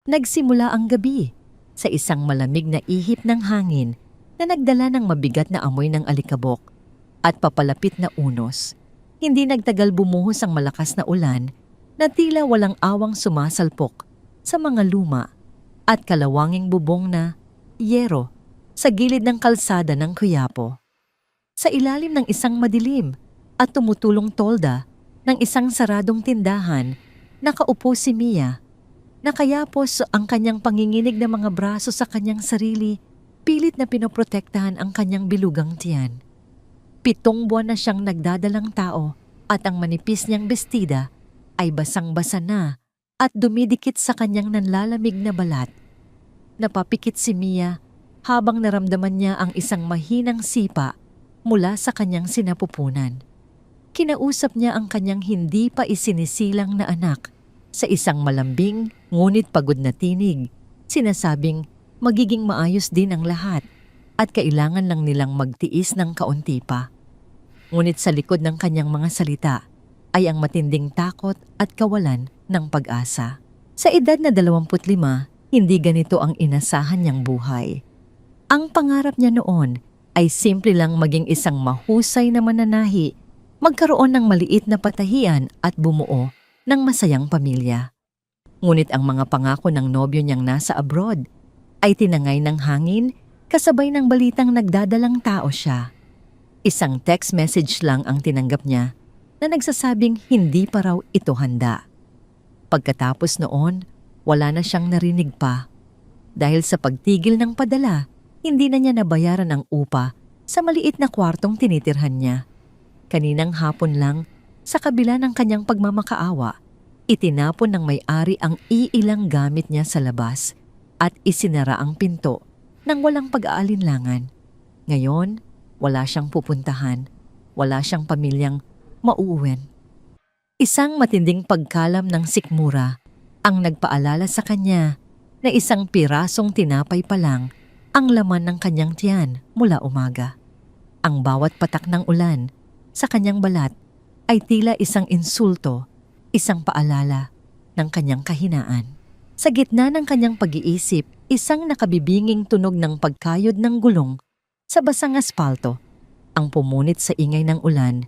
Nagsimula ang gabi sa isang malamig na ihip ng hangin na nagdala ng mabigat na amoy ng alikabok at papalapit na unos. Hindi nagtagal bumuhos ang malakas na ulan na tila walang awang sumasalpok sa mga luma at kalawanging bubong na yero sa gilid ng kalsada ng Quiapo. Sa ilalim ng isang madilim at tumutulong tolda ng isang saradong tindahan, nakaupo si Mia. Nakayapos ang kanyang panginginig na mga braso sa kanyang sarili, pilit na pinoprotektahan ang kanyang bilugang tiyan. 7 buwan na siyang nagdadalang tao at ang manipis niyang bestida ay basang-basa na at dumidikit sa kanyang nanlalamig na balat. Napapikit si Mia habang naramdaman niya ang isang mahinang sipa mula sa kanyang sinapupunan. Kinausap niya ang kanyang hindi pa isinisilang na anak sa isang malambing ngunit pagod na tinig. Sinasabing magiging maayos din ang lahat at kailangan lang nilang magtiis ng kaunti pa. Ngunit sa likod ng kanyang mga salita ay ang matinding takot at kawalan ng pag-asa. Sa edad na 25, hindi ganito ang inasahan niyang buhay. Ang pangarap niya noon ay simple lang maging isang mahusay na mananahi, magkaroon ng maliit na patahian at bumuo ng masayang pamilya. Ngunit ang mga pangako ng nobyo niyang nasa abroad ay tinangay ng hangin kasabay ng balitang nagdadalang tao siya. Isang text message lang ang tinanggap niya na nagsasabing hindi pa raw ito handa. Pagkatapos noon, wala na siyang narinig pa. Dahil sa pagtigil ng padala, hindi na niya nabayaran ang upa sa maliit na kwartong tinitirhan niya. Kaninang hapon lang, sa kabila ng kanyang pagmamakaawa, itinapon ng may-ari ang iilang gamit niya sa labas at isinara ang pinto nang walang pag-aalinlangan. Ngayon, wala siyang pupuntahan, wala siyang pamilyang mauuwin. Isang matinding pagkalam ng sikmura ang nagpaalala sa kanya na isang pirasong tinapay pa lang ang laman ng kanyang tiyan mula umaga. Ang bawat patak ng ulan sa kanyang balat ay tila isang insulto, isang paalala ng kanyang kahinaan. Sa gitna ng kanyang pag-iisip, isang nakabibinging tunog ng pagkayod ng gulong sa basang aspalto ang pumunit sa ingay ng ulan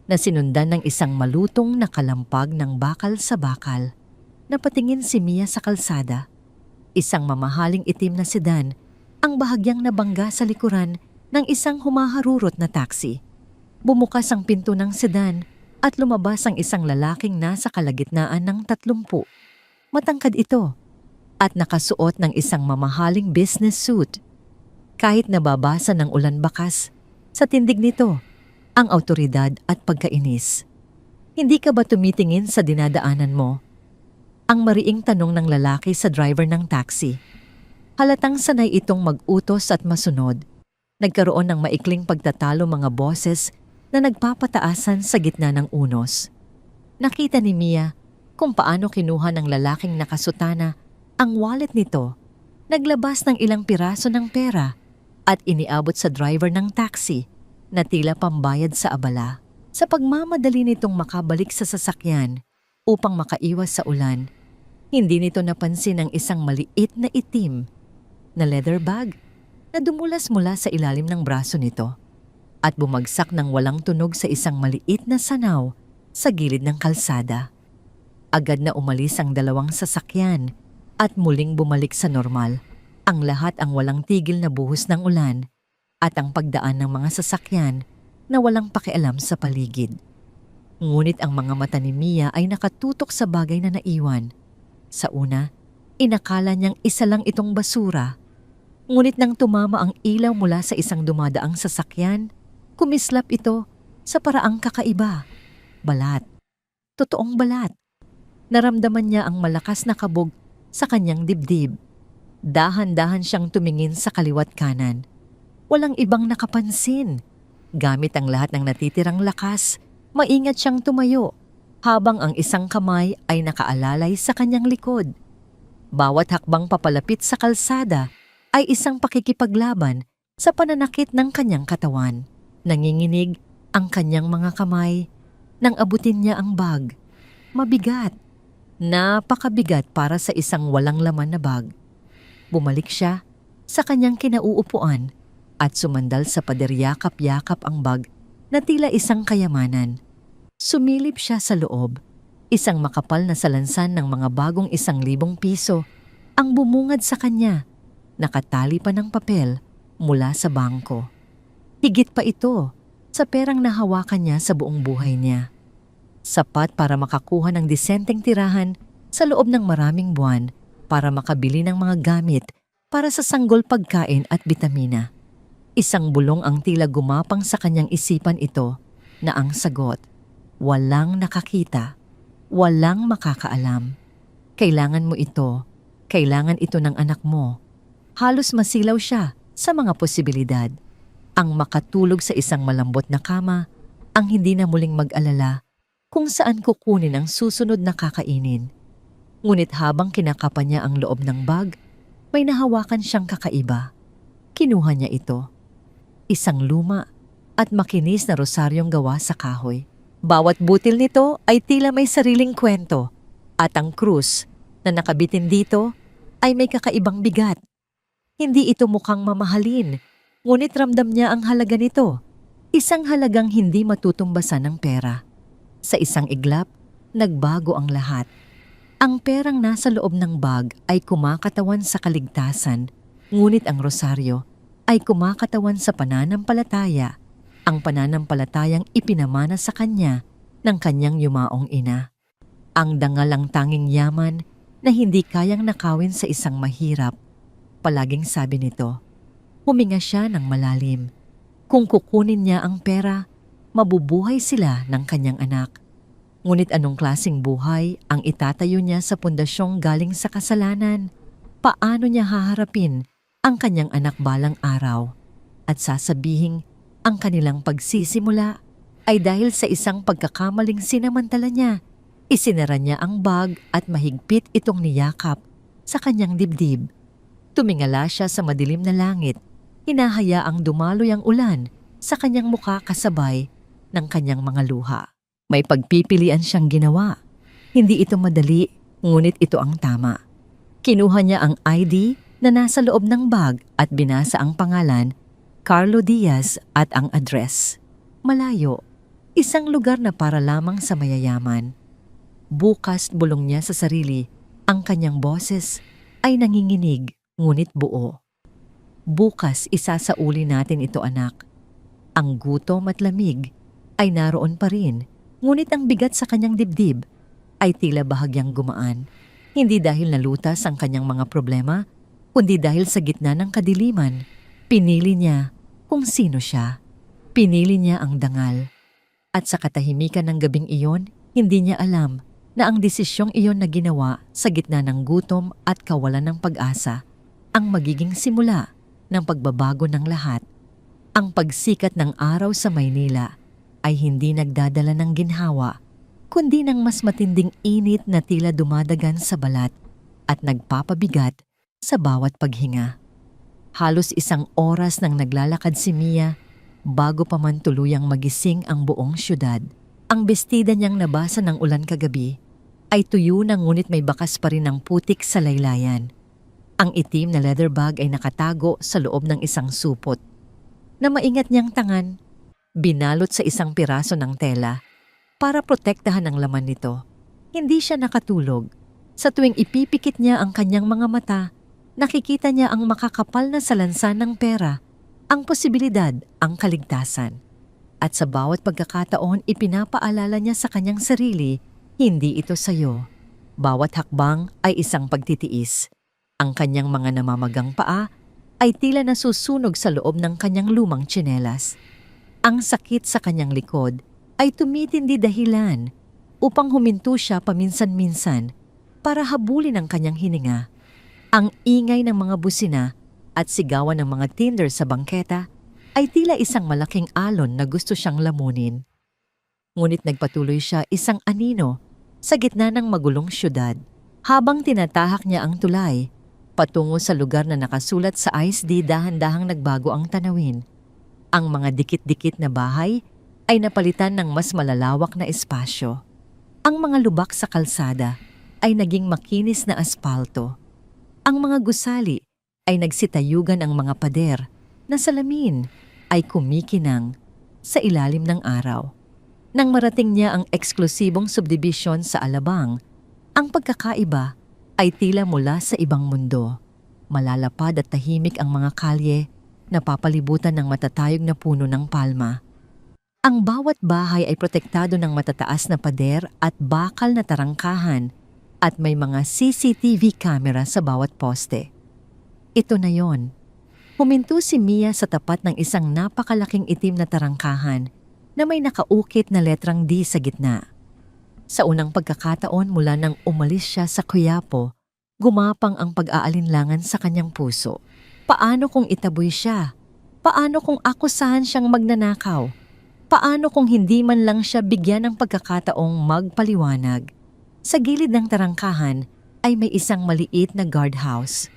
na sinundan ng isang malutong na kalampag ng bakal sa bakal. Napatingin si Mia sa kalsada. Isang mamahaling itim na sedan ang bahagyang nabangga sa likuran ng isang humaharurot na taxi. Bumukas ang pinto ng sedan at lumabas ang isang lalaking nasa kalagitnaan ng 30. Matangkad ito at nakasuot ng isang mamahaling business suit. Kahit nababasa ng ulan bakas, sa tindig nito ang awtoridad at pagkainis. Hindi ka ba tumitingin sa dinadaanan mo? Ang mariing tanong ng lalaki sa driver ng taxi. Halatang sanay itong mag-utos at masunod. Nagkaroon ng maikling pagtatalo mga boses na nagpapataasan sa gitna ng unos. Nakita ni Mia kung paano kinuha ng lalaking nakasutana ang wallet nito, naglabas ng ilang piraso ng pera at iniabot sa driver ng taxi na tila pambayad sa abala. Sa pagmamadali nitong makabalik sa sasakyan upang makaiwas sa ulan, hindi nito napansin ang isang maliit na itim na leather bag na dumulas mula sa ilalim ng braso nito at bumagsak ng walang tunog sa isang maliit na sanaw sa gilid ng kalsada. Agad na umalis ang dalawang sasakyan at muling bumalik sa normal. Ang lahat ang walang tigil na buhos ng ulan at ang pagdaan ng mga sasakyan na walang pakialam sa paligid. Ngunit ang mga mata ni Mia ay nakatutok sa bagay na naiwan. Sa una, inakala niyang isa lang itong basura. Ngunit nang tumama ang ilaw mula sa isang dumadaang sasakyan, kumislap ito sa paraang kakaiba. Balat. Totoong balat. Naramdaman niya ang malakas na kabog sa kanyang dibdib. Dahan-dahan siyang tumingin sa kaliwat kanan. Walang ibang nakapansin. Gamit ang lahat ng natitirang lakas, maingat siyang tumayo habang ang isang kamay ay nakaalalay sa kanyang likod. Bawat hakbang papalapit sa kalsada ay isang pakikipaglaban sa pananakit ng kanyang katawan. Nanginginig ang kanyang mga kamay nang abutin niya ang bag. Mabigat. Napakabigat para sa isang walang laman na bag. Bumalik siya sa kanyang kinauupuan at sumandal sa pader yakap-yakap ang bag na tila isang kayamanan. Sumilip siya sa loob. Isang makapal na salansan ng mga bagong 1,000 piso ang bumungad sa kanya. Nakatali pa ng papel mula sa bangko. Higit pa ito sa perang nahawakan niya sa buong buhay niya. Sapat para makakuha ng disenteng tirahan sa loob ng maraming buwan para makabili ng mga gamit para sa sanggol pagkain at bitamina. Isang bulong ang tila gumapang sa kanyang isipan ito na ang sagot, walang nakakita, walang makakaalam. Kailangan mo ito, kailangan ito ng anak mo. Halos masilaw siya sa mga posibilidad. Ang makatulog sa isang malambot na kama, ang hindi na muling mag-alala kung saan kukunin ang susunod na kakainin. Ngunit habang kinakapan niya ang loob ng bag, may nahawakan siyang kakaiba. Kinuha niya ito. Isang luma at makinis na rosaryong gawa sa kahoy. Bawat butil nito ay tila may sariling kwento at ang krus na nakabitin dito ay may kakaibang bigat. Hindi ito mukhang mamahalin, ngunit ramdam niya ang halaga nito. Isang halagang hindi matutumbasan ng pera. Sa isang iglap, nagbago ang lahat. Ang perang nasa loob ng bag ay kumakatawan sa kaligtasan, ngunit ang rosaryo ay kumakatawan sa pananampalataya, ang pananampalatayang ipinamana sa kanya ng kanyang yumaong ina. Ang dangal ang tanging yaman na hindi kayang nakawin sa isang mahirap. Palaging sabi nito, huminga siya ng malalim. Kung kukunin niya ang pera, mabubuhay sila ng kanyang anak. Ngunit anong klaseng buhay ang itatayo niya sa pundasyong galing sa kasalanan? Paano niya haharapin ang kanyang anak balang araw? At sasabihing ang kanilang pagsisimula ay dahil sa isang pagkakamaling sinamantala niya. Isinara niya ang bag at mahigpit itong niyakap sa kanyang dibdib. Tumingala siya sa madilim na langit. Hinahayaang dumaloy ang ulan sa kanyang muka kasabay ng kanyang mga luha. May pagpipilian siyang ginawa. Hindi ito madali, ngunit ito ang tama. Kinuha niya ang ID na nasa loob ng bag at binasa ang pangalan, Carlo Diaz, at ang address. Malayo, isang lugar na para lamang sa mayayaman. Bukas bulong niya sa sarili, ang kanyang boses ay nanginginig, ngunit buo. Bukas isasauli natin ito, anak. Ang gutom at lamig ay naroon pa rin, ngunit ang bigat sa kanyang dibdib ay tila bahagyang gumaan. Hindi dahil nalutas ang kanyang mga problema, kundi dahil sa gitna ng kadiliman, pinili niya kung sino siya. Pinili niya ang dangal. At sa katahimikan ng gabing iyon, hindi niya alam na ang desisyong iyon na ginawa sa gitna ng gutom at kawalan ng pag-asa ang magiging simula ng pagbabago ng lahat. Ang pagsikat ng araw sa Maynila ay hindi nagdadala ng ginhawa, kundi ng mas matinding init na tila dumadagan sa balat at nagpapabigat sa bawat paghinga. Halos 1 oras nang naglalakad si Mia bago pa man tuluyang magising ang buong syudad. Ang bestida niyang nabasa ng ulan kagabi ay tuyo na ngunit may bakas pa rin ng putik sa laylayan. Ang itim na leather bag ay nakatago sa loob ng isang supot na maingat niyang tangan, binalot sa isang piraso ng tela para protektahan ang laman nito. Hindi siya nakatulog. Sa tuwing ipipikit niya ang kanyang mga mata, nakikita niya ang makakapal na salansan ng pera, ang posibilidad, ang kaligtasan. At sa bawat pagkakataon, ipinapaalala niya sa kanyang sarili, hindi ito sayo. Bawat hakbang ay isang pagtitiis. Ang kanyang mga namamagang paa ay tila nasusunog sa loob ng kanyang lumang tsinelas. Ang sakit sa kanyang likod ay tumitindi dahilan upang huminto siya paminsan-minsan para habulin ang kanyang hininga. Ang ingay ng mga busina at sigawan ng mga tinder sa bangketa ay tila isang malaking alon na gusto siyang lamunin. Ngunit nagpatuloy siya isang anino sa gitna ng magulong syudad. Habang tinatahak niya ang tulay, patungo sa lugar na nakasulat sa ISD, dahan-dahang nagbago ang tanawin. Ang mga dikit-dikit na bahay ay napalitan ng mas malalawak na espasyo. Ang mga lubak sa kalsada ay naging makinis na aspalto. Ang mga gusali ay nagsitayugan, ang mga pader na salamin ay kumikinang sa ilalim ng araw. Nang marating niya ang eksklusibong subdivision sa Alabang, ang pagkakaiba ay tila mula sa ibang mundo. Malalapad at tahimik ang mga kalye na papalibutan ng matatayog na puno ng palma. Ang bawat bahay ay protektado ng matataas na pader at bakal na tarangkahan at may mga CCTV camera sa bawat poste. Ito na yon. Huminto si Mia sa tapat ng isang napakalaking itim na tarangkahan na may nakaukit na letrang D sa gitna. Sa unang pagkakataon mula nang umalis siya sa Quiapo, gumapang ang pag-aalinlangan sa kanyang puso. Paano kung itaboy siya? Paano kung akusahan siyang magnanakaw? Paano kung hindi man lang siya bigyan ng pagkakataong magpaliwanag? Sa gilid ng tarangkahan ay may isang maliit na guardhouse.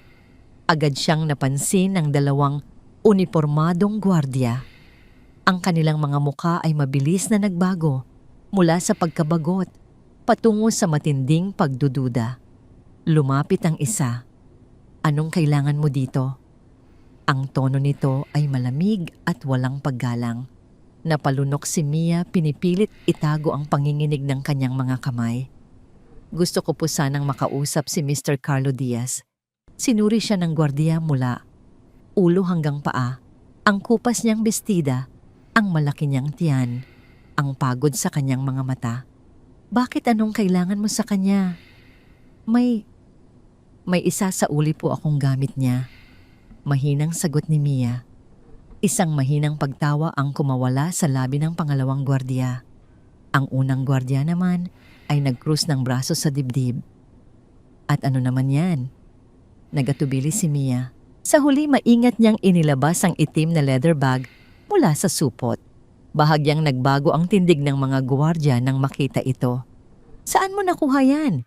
Agad siyang napansin ng dalawang unipormadong gwardiya. Ang kanilang mga muka ay mabilis na nagbago mula sa pagkabagot patungo sa matinding pagdududa. Lumapit ang isa. Anong kailangan mo dito? Ang tono nito ay malamig at walang paggalang. Napalunok si Mia, pinipilit itago ang panginginig ng kanyang mga kamay. Gusto ko po sanang makausap si Mr. Carlo Diaz. Sinuri siya ng gwardiya mula ulo hanggang paa. Ang kupas niyang bestida, ang malaki niyang tiyan, ang pagod sa kanyang mga mata. Bakit anong kailangan mo sa kanya? May isa sa uli po akong gamit niya. Mahinang sagot ni Mia. Isang mahinang pagtawa ang kumawala sa labi ng pangalawang gwardiya. Ang unang gwardiya naman ay nagkrus ng braso sa dibdib. At ano naman yan? Nagatubili si Mia. Sa huli, maingat niyang inilabas ang itim na leather bag mula sa supot. Bahagyang nagbago ang tindig ng mga gwardiya nang makita ito. Saan mo nakuha yan?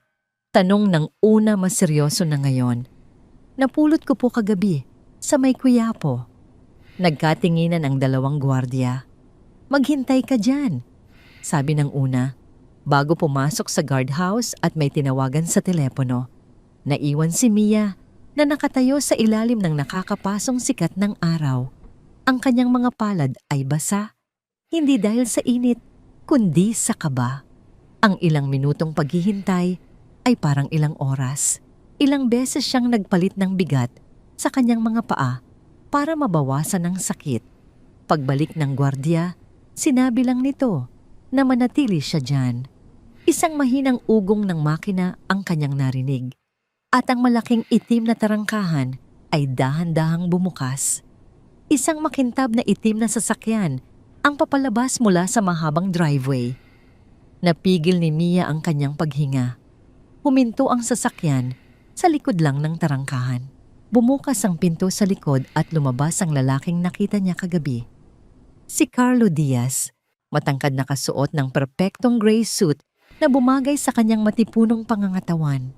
Tanong ng una, mas seryoso na ngayon. Napulot ko po kagabi sa may Quiapo. Nagkatinginan ang dalawang gwardiya. Maghintay ka dyan, sabi ng una. Bago pumasok sa guardhouse at may tinawagan sa telepono, naiwan si Mia na nakatayo sa ilalim ng nakakapasong sikat ng araw. Ang kanyang mga palad ay basa, hindi dahil sa init, kundi sa kaba. Ang ilang minutong paghihintay ay parang ilang oras. Ilang beses siyang nagpalit ng bigat sa kanyang mga paa para mabawasan ang sakit. Pagbalik ng gwardiya, sinabi lang nito na manatili siya dyan. Isang mahinang ugong ng makina ang kanyang narinig. At ang malaking itim na tarangkahan ay dahan-dahang bumukas. Isang makintab na itim na sasakyan ang papalabas mula sa mahabang driveway. Napigil ni Mia ang kanyang paghinga. Huminto ang sasakyan sa likod lang ng tarangkahan. Bumukas ang pinto sa likod at lumabas ang lalaking nakita niya kagabi. Si Carlo Diaz, matangkad na kasuot ng perpektong gray suit na bumagay sa kanyang matipunong pangangatawan.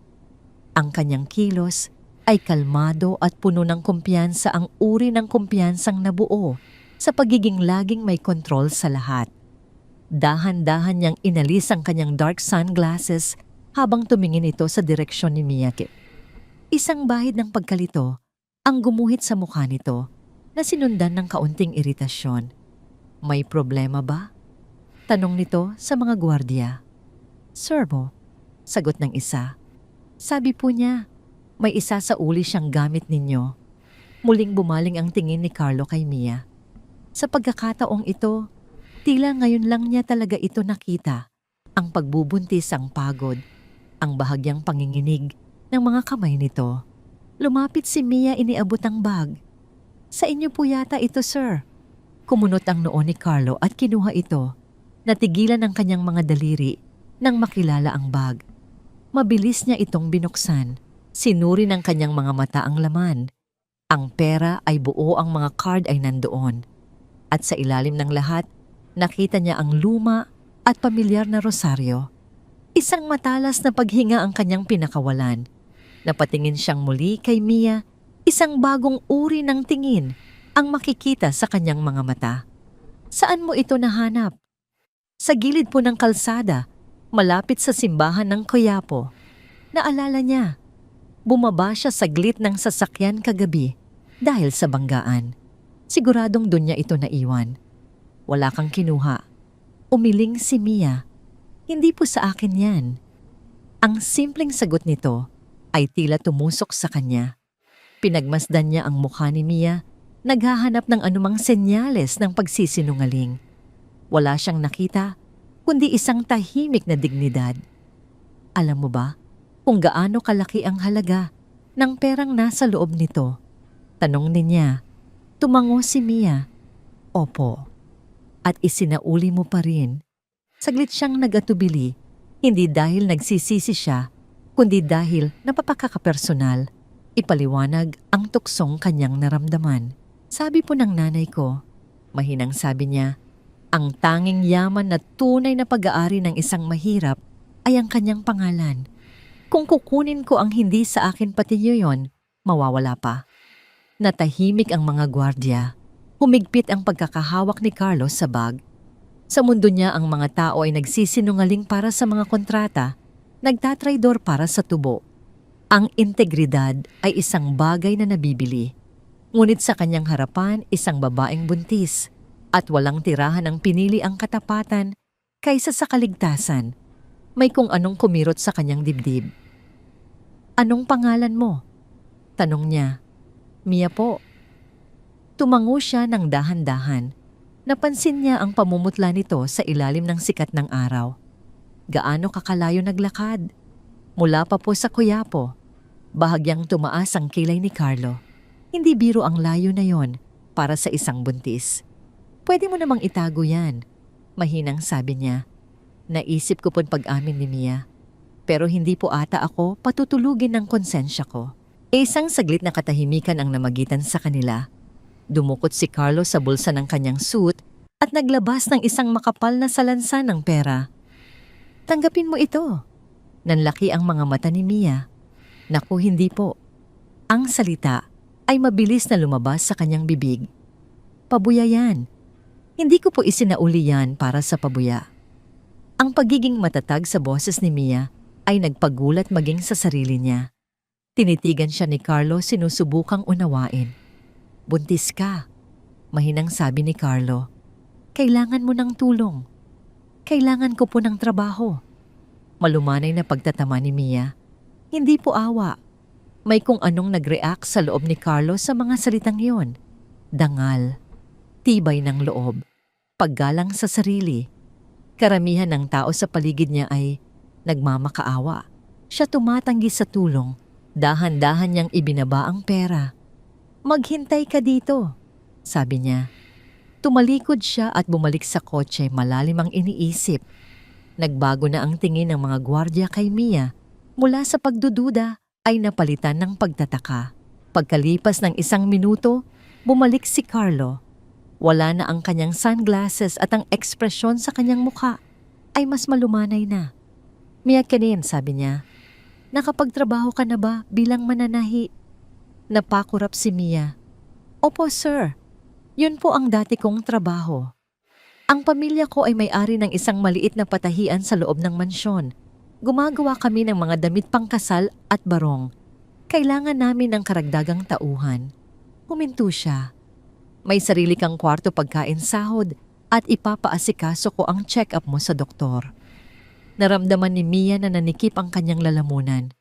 Ang kanyang kilos ay kalmado at puno ng kumpiyansa, ang uri ng kumpiyansang nabuo sa pagiging laging may kontrol sa lahat. Dahan-dahan niyang inalis ang kanyang dark sunglasses habang tumingin ito sa direksyon ni Miyake. Isang bahid ng pagkalito ang gumuhit sa mukha nito na sinundan ng kaunting iritasyon. May problema ba? Tanong nito sa mga gwardiya. Sir mo, sagot ng isa. Sabi po niya, may isa sa uli siyang gamit ninyo. Muling bumaling ang tingin ni Carlo kay Mia. Sa pagkakataong ito, tila ngayon lang niya talaga ito nakita. Ang pagbubuntis, ang pagod, ang bahagyang panginginig ng mga kamay nito. Lumapit si Mia, iniabot ang bag. Sa inyo po yata ito, sir. Kumunot ang noo ni Carlo at kinuha ito. Natigilan ang kanyang mga daliri nang makilala ang bag. Mabilis niya itong binuksan. Sinuri ng kanyang mga mata ang laman. Ang pera ay buo, ang mga card ay nandoon. At sa ilalim ng lahat, nakita niya ang luma at pamilyar na rosaryo. Isang matalas na paghinga ang kanyang pinakawalan. Napatingin siyang muli kay Mia, isang bagong uri ng tingin ang makikita sa kanyang mga mata. Saan mo ito nahanap? Sa gilid po ng kalsada, malapit sa simbahan ng Quiapo. Naalala niya, bumaba siya saglit ng sasakyan kagabi dahil sa banggaan. Siguradong doon niya ito naiwan. Wala kang kinuha. Umiling si Mia. Hindi po sa akin yan. Ang simpleng sagot nito ay tila tumusok sa kanya. Pinagmasdan niya ang mukha ni Mia, naghahanap ng anumang senyales ng pagsisinungaling. Wala siyang nakita, kundi isang tahimik na dignidad. Alam mo ba kung gaano kalaki ang halaga ng perang nasa loob nito? Tanong niya. Tumango si Mia. Opo. At isinauli mo pa rin. Saglit siyang nagatubili, hindi dahil nagsisisi siya, kundi dahil napapakakapersonal. Ipaliwanag ang tuksong kanyang naramdaman. Sabi po ng nanay ko, mahinang sabi niya, ang tanging yaman na tunay na pag-aari ng isang mahirap ay ang kanyang pangalan. Kung kukunin ko ang hindi sa akin pati yon, mawawala pa. Natahimik ang mga gwardya. Humigpit ang pagkakahawak ni Carlos sa bag. Sa mundo niya ang mga tao ay nagsisinungaling para sa mga kontrata, nagtatraydor para sa tubo. Ang integridad ay isang bagay na nabibili. Ngunit sa kanyang harapan isang babaeng buntis at walang tirahan ang pinili ang katapatan kaysa sa kaligtasan. May kung anong kumirot sa kanyang dibdib. Anong pangalan mo? Tanong niya. Mia po. Tumango siya ng dahan-dahan. Napansin niya ang pamumutla nito sa ilalim ng sikat ng araw. Gaano kakalayo naglakad? Mula pa po sa Quiapo. Bahagyang tumaas ang kilay ni Carlo. Hindi biro ang layo na yon para sa isang buntis. Pwede mo namang itago yan. Mahinang sabi niya. Naisip ko po'n pag-amin ni Mia. Pero hindi po ata ako patutulugin ng konsensya ko. Isang saglit na katahimikan ang namagitan sa kanila. Dumukot si Carlo sa bulsa ng kanyang suit at naglabas ng isang makapal na salansan ng pera. Tanggapin mo ito. Nanlaki ang mga mata ni Mia. Naku, hindi po. Ang salita ay mabilis na lumabas sa kanyang bibig. Pabuya yan. Hindi ko po isinauli yan para sa pabuya. Ang pagiging matatag sa boses ni Mia ay nagpagulat maging sa sarili niya. Tinitigan siya ni Carlo sinusubukang unawain. Buntis ka. Mahinang sabi ni Carlo. Kailangan mo ng tulong. Kailangan ko po ng trabaho. Malumanay na pagtatama ni Mia. Hindi po awa. May kung anong nag-react sa loob ni Carlo sa mga salitang yon. Dangal. Tibay ng loob. Paggalang sa sarili. Karamihan ng tao sa paligid niya ay nagmamakaawa. Siya tumatanggi sa tulong. Dahan-dahan niyang ibinaba ang pera. Maghintay ka dito, sabi niya. Tumalikod siya at bumalik sa kotse, malalim ang iniisip. Nagbago na ang tingin ng mga gwardya kay Mia. Mula sa pagdududa ay napalitan ng pagtataka. Pagkalipas ng 1 minuto, bumalik si Carlo. Wala na ang kanyang sunglasses at ang ekspresyon sa kanyang mukha ay mas malumanay na. Mia Kenin, sabi niya. Nakapagtrabaho ka na ba bilang mananahi? Napakurap si Mia. Opo, sir. Yun po ang dati kong trabaho. Ang pamilya ko ay may-ari ng isang maliit na patahian sa loob ng mansyon. Gumagawa kami ng mga damit pangkasal at barong. Kailangan namin ng karagdagang tauhan. Huminto siya. May sarili kang kwarto pagkain sahod at ipapaasikaso ko ang check-up mo sa doktor. Naramdaman ni Mia na nanikip ang kanyang lalamunan.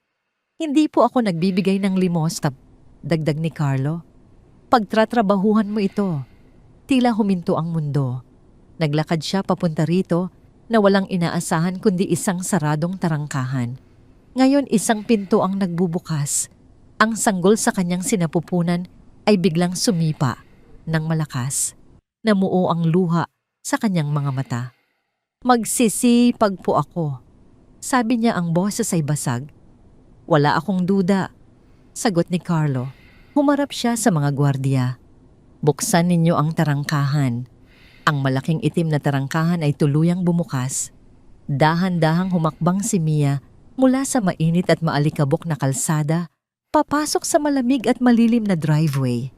Hindi po ako nagbibigay ng limos, dagdag ni Carlo. Pagtratrabahuhan mo ito. Tila huminto ang mundo. Naglakad siya papunta rito na walang inaasahan kundi isang saradong tarangkahan. Ngayon isang pinto ang nagbubukas. Ang sanggol sa kanyang sinapupunan ay biglang sumipa ng malakas. Namuo ang luha sa kanyang mga mata. Magsisipag po ako. Sabi niya ang boses ay basag. Wala akong duda. Sagot ni Carlo. Humarap siya sa mga gwardiya. Buksan ninyo ang tarangkahan. Ang malaking itim na tarangkahan ay tuluyang bumukas. Dahan-dahang humakbang si Mia mula sa mainit at maalikabok na kalsada, papasok sa malamig at malilim na driveway.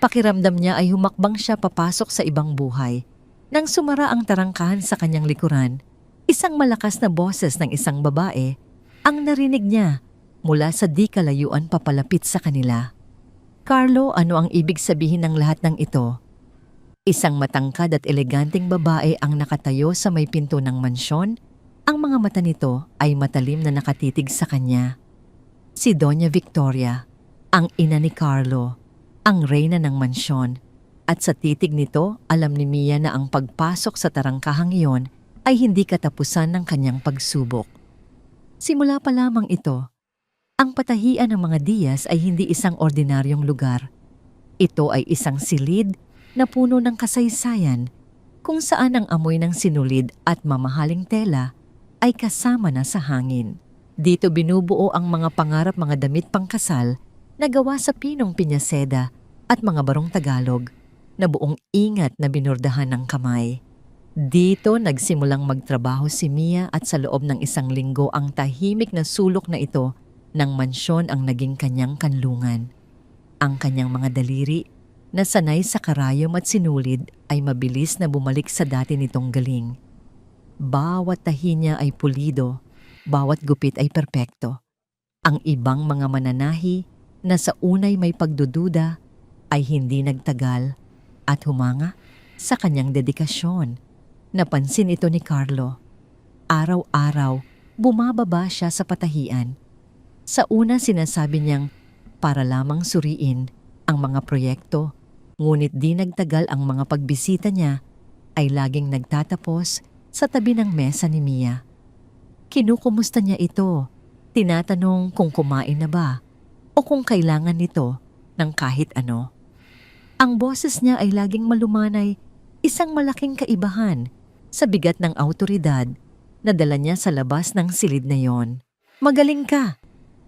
Pakiramdam niya ay humakbang siya papasok sa ibang buhay. Nang sumara ang tarangkahan sa kanyang likuran, isang malakas na boses ng isang babae ang narinig niya. mula sa di kalayuan papalapit sa kanila. Carlo, ano ang ibig sabihin ng lahat ng ito? Isang matangkad at eleganteng babae ang nakatayo sa may pinto ng mansyon. Ang mga mata nito ay matalim na nakatitig sa kanya. Si Doña Victoria, ang ina ni Carlo, ang reyna ng mansyon. At sa titig nito, alam ni Mia na ang pagpasok sa tarangkahang iyon ay hindi katapusan ng kanyang pagsubok. Simula pa lamang ito, ang patahian ng mga Diaz ay hindi isang ordinaryong lugar. Ito ay isang silid na puno ng kasaysayan kung saan ang amoy ng sinulid at mamahaling tela ay kasama na sa hangin. Dito binubuo ang mga pangarap mga damit pangkasal na gawa sa pinong pinyaseda at mga barong Tagalog na buong ingat na binurdahan ng kamay. Dito nagsimulang magtrabaho si Mia at sa loob ng 1 linggo ang tahimik na sulok na ito ng mansyon ang naging kanyang kanlungan. Ang kanyang mga daliri na sanay sa karayom at sinulid ay mabilis na bumalik sa dati nitong galing. Bawat tahi niya ay pulido, bawat gupit ay perpekto. Ang ibang mga mananahi na sa unay may pagdududa ay hindi nagtagal at humanga sa kanyang dedikasyon. Napansin ito ni Carlo. Araw-araw, bumababa siya sa patahian. Sa una sinasabi niyang para lamang suriin ang mga proyekto, ngunit di nagtagal ang mga pagbisita niya ay laging nagtatapos sa tabi ng mesa ni Mia. Kinukumusta niya ito, tinatanong kung kumain na ba o kung kailangan nito ng kahit ano. Ang boses niya ay laging malumanay, isang malaking kaibahan sa bigat ng awtoridad na dala niya sa labas ng silid na yon. "Magaling ka,"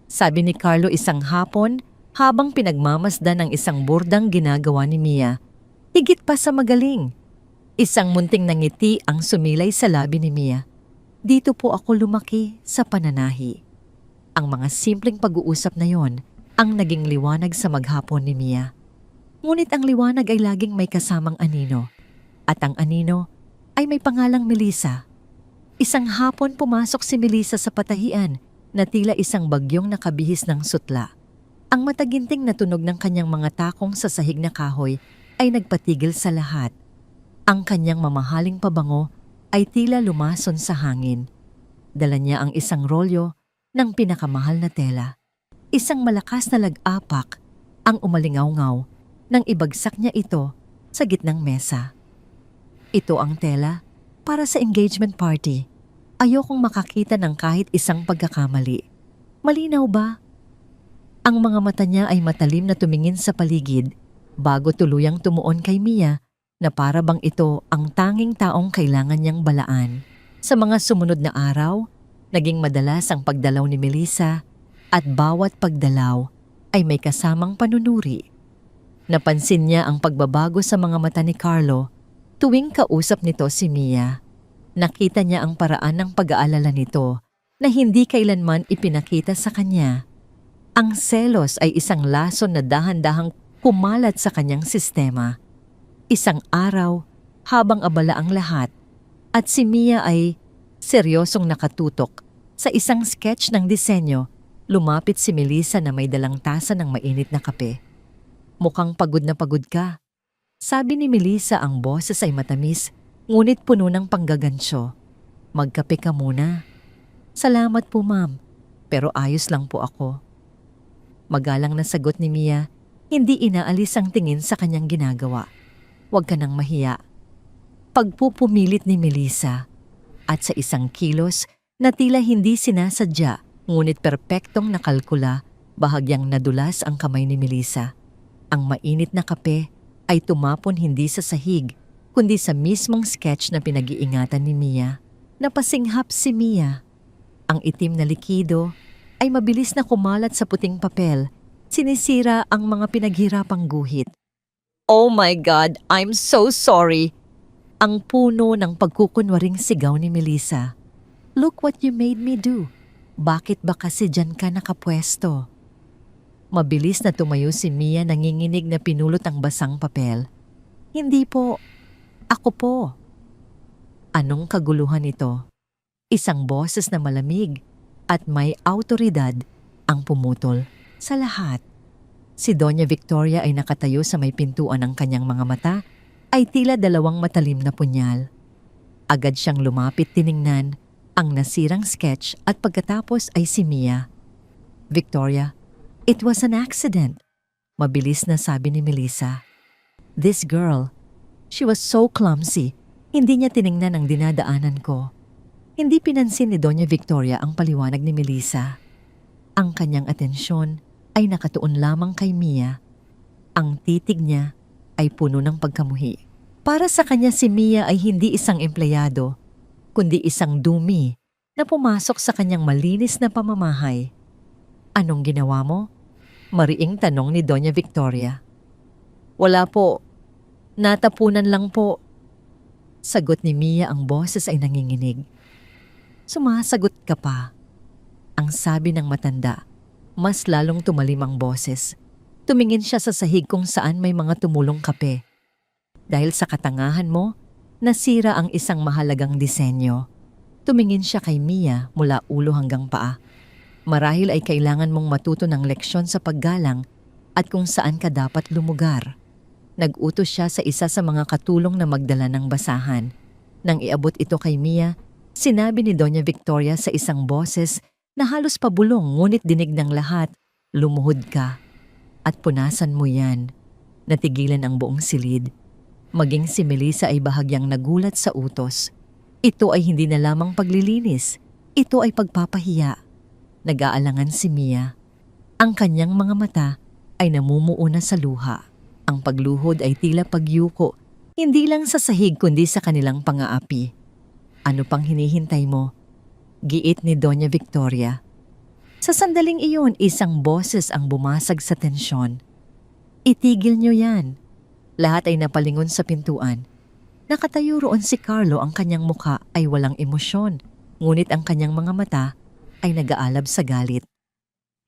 sabi ni Carlo isang hapon habang pinagmamasdan ng isang burdang ginagawa ni Mia. Higit pa sa magaling, isang munting ngiti ang sumilay sa labi ni Mia. "Dito po ako lumaki sa pananahi." Ang mga simpleng pag-uusap na yon ang naging liwanag sa maghapon ni Mia. Ngunit ang liwanag ay laging may kasamang anino. At ang anino ay may pangalang Melissa. Isang hapon pumasok si Melissa sa patahian na tila isang bagyong nakabihis ng sutla. Ang mataginting na tunog ng kanyang mga takong sa sahig na kahoy ay nagpatigil sa lahat. Ang kanyang mamahaling pabango ay tila lumason sa hangin. Dala niya ang isang rolyo ng pinakamahal na tela. Isang malakas na lag-apak ang umalingaw-ngaw nang ibagsak niya ito sa gitnang mesa. "Ito ang tela para sa engagement party. Ayokong makakita ng kahit isang pagkakamali. Malinaw ba?" Ang mga mata niya ay matalim na tumingin sa paligid bago tuluyang tumuon kay Mia na para bang ito ang tanging taong kailangan niyang balaan. Sa mga sumunod na araw, naging madalas ang pagdalaw ni Melissa at bawat pagdalaw ay may kasamang panunuri. Napansin niya ang pagbabago sa mga mata ni Carlo tuwing kausap nito si Mia. Nakita niya ang paraan ng pag-aalala nito na hindi kailanman ipinakita sa kanya. Ang selos ay isang lason na dahan-dahang kumalat sa kanyang sistema. Isang araw, habang abala ang lahat, at si Mia ay seryosong nakatutok sa isang sketch ng disenyo, lumapit si Melissa na may dalang tasa ng mainit na kape. "Mukhang pagod na pagod ka." Sabi ni Melissa, ang boses ay matamis, ngunit puno ng panggagansyo. "Magkape ka muna." "Salamat po ma'am, pero ayos lang po ako." Magalang na sagot ni Mia, hindi inaalis ang tingin sa kanyang ginagawa. "Huwag ka nang mahiya." Pagpupumilit ni Melissa, at sa isang kilos na tila hindi sinasadya, ngunit perpektong nakalkula, bahagyang nadulas ang kamay ni Melissa. Ang mainit na kape ay tumapon hindi sa sahig, kundi sa mismong sketch na pinag-iingatan ni Mia. Napasinghap si Mia. Ang itim na likido ay mabilis na kumalat sa puting papel. Sinisira ang mga pinaghirapang guhit. "Oh my God, I'm so sorry!" Ang puno ng pagkukunwaring sigaw ni Melissa. "Look what you made me do. Bakit ba kasi dyan ka nakapwesto?" Mabilis na tumayo si Mia, nanginginig na pinulot ang basang papel. "Hindi po. Ako po." Anong kaguluhan ito? Isang boses na malamig at may awtoridad ang pumutol sa lahat. Si Doña Victoria ay nakatayo sa may pintuan ng kanyang mga mata ay tila dalawang matalim na punyal. Agad siyang lumapit tiningnan ang nasirang sketch at pagkatapos ay si Mia. "Victoria, it was an accident," mabilis na sabi ni Melissa. "This girl, she was so clumsy, hindi niya tiningnan ang dinadaanan ko." Hindi pinansin ni Doña Victoria ang paliwanag ni Melissa. Ang kanyang atensyon ay nakatuon lamang kay Mia. Ang titig niya ay puno ng pagkamuhi. Para sa kanya si Mia ay hindi isang empleyado, kundi isang dumi na pumasok sa kanyang malinis na pamamahay. "Anong ginawa mo?" mariing tanong ni Doña Victoria. "Wala po. Natapunan lang po." Sagot ni Mia, ang boses ay nanginginig. "Sumasagot ka pa," ang sabi ng matanda. Mas lalong tumalim ang boses. Tumingin siya sa sahig kung saan may mga tumulong kape. Dahil sa katangahan mo, nasira ang isang mahalagang disenyo. Tumingin siya kay Mia mula ulo hanggang paa. Marahil ay kailangan mong matuto ng leksyon sa paggalang at kung saan ka dapat lumugar. Nag-utos siya sa isa sa mga katulong na magdala ng basahan. Nang iabot ito kay Mia, sinabi ni Doña Victoria sa isang boses na halos pabulong ngunit dinig ng lahat, "Lumuhod ka at punasan mo yan." Natigilan ang buong silid. Maging si Melissa ay bahagyang nagulat sa utos. Ito ay hindi na lamang paglilinis, ito ay pagpapahiya. Nag-aalangan si Mia. Ang kanyang mga mata ay namumuo na sa luha. Ang pagluhod ay tila pagyuko, hindi lang sa sahig kundi sa kanilang pang-aapi. "Ano pang hinihintay mo?" giit ni Doña Victoria. Sa sandaling iyon, isang boses ang bumasag sa tensyon. "Itigil niyo yan." Lahat ay napalingon sa pintuan. Nakatayo roon si Carlo, ang kanyang mukha ay walang emosyon, ngunit ang kanyang mga mata ay nag-aalab sa galit.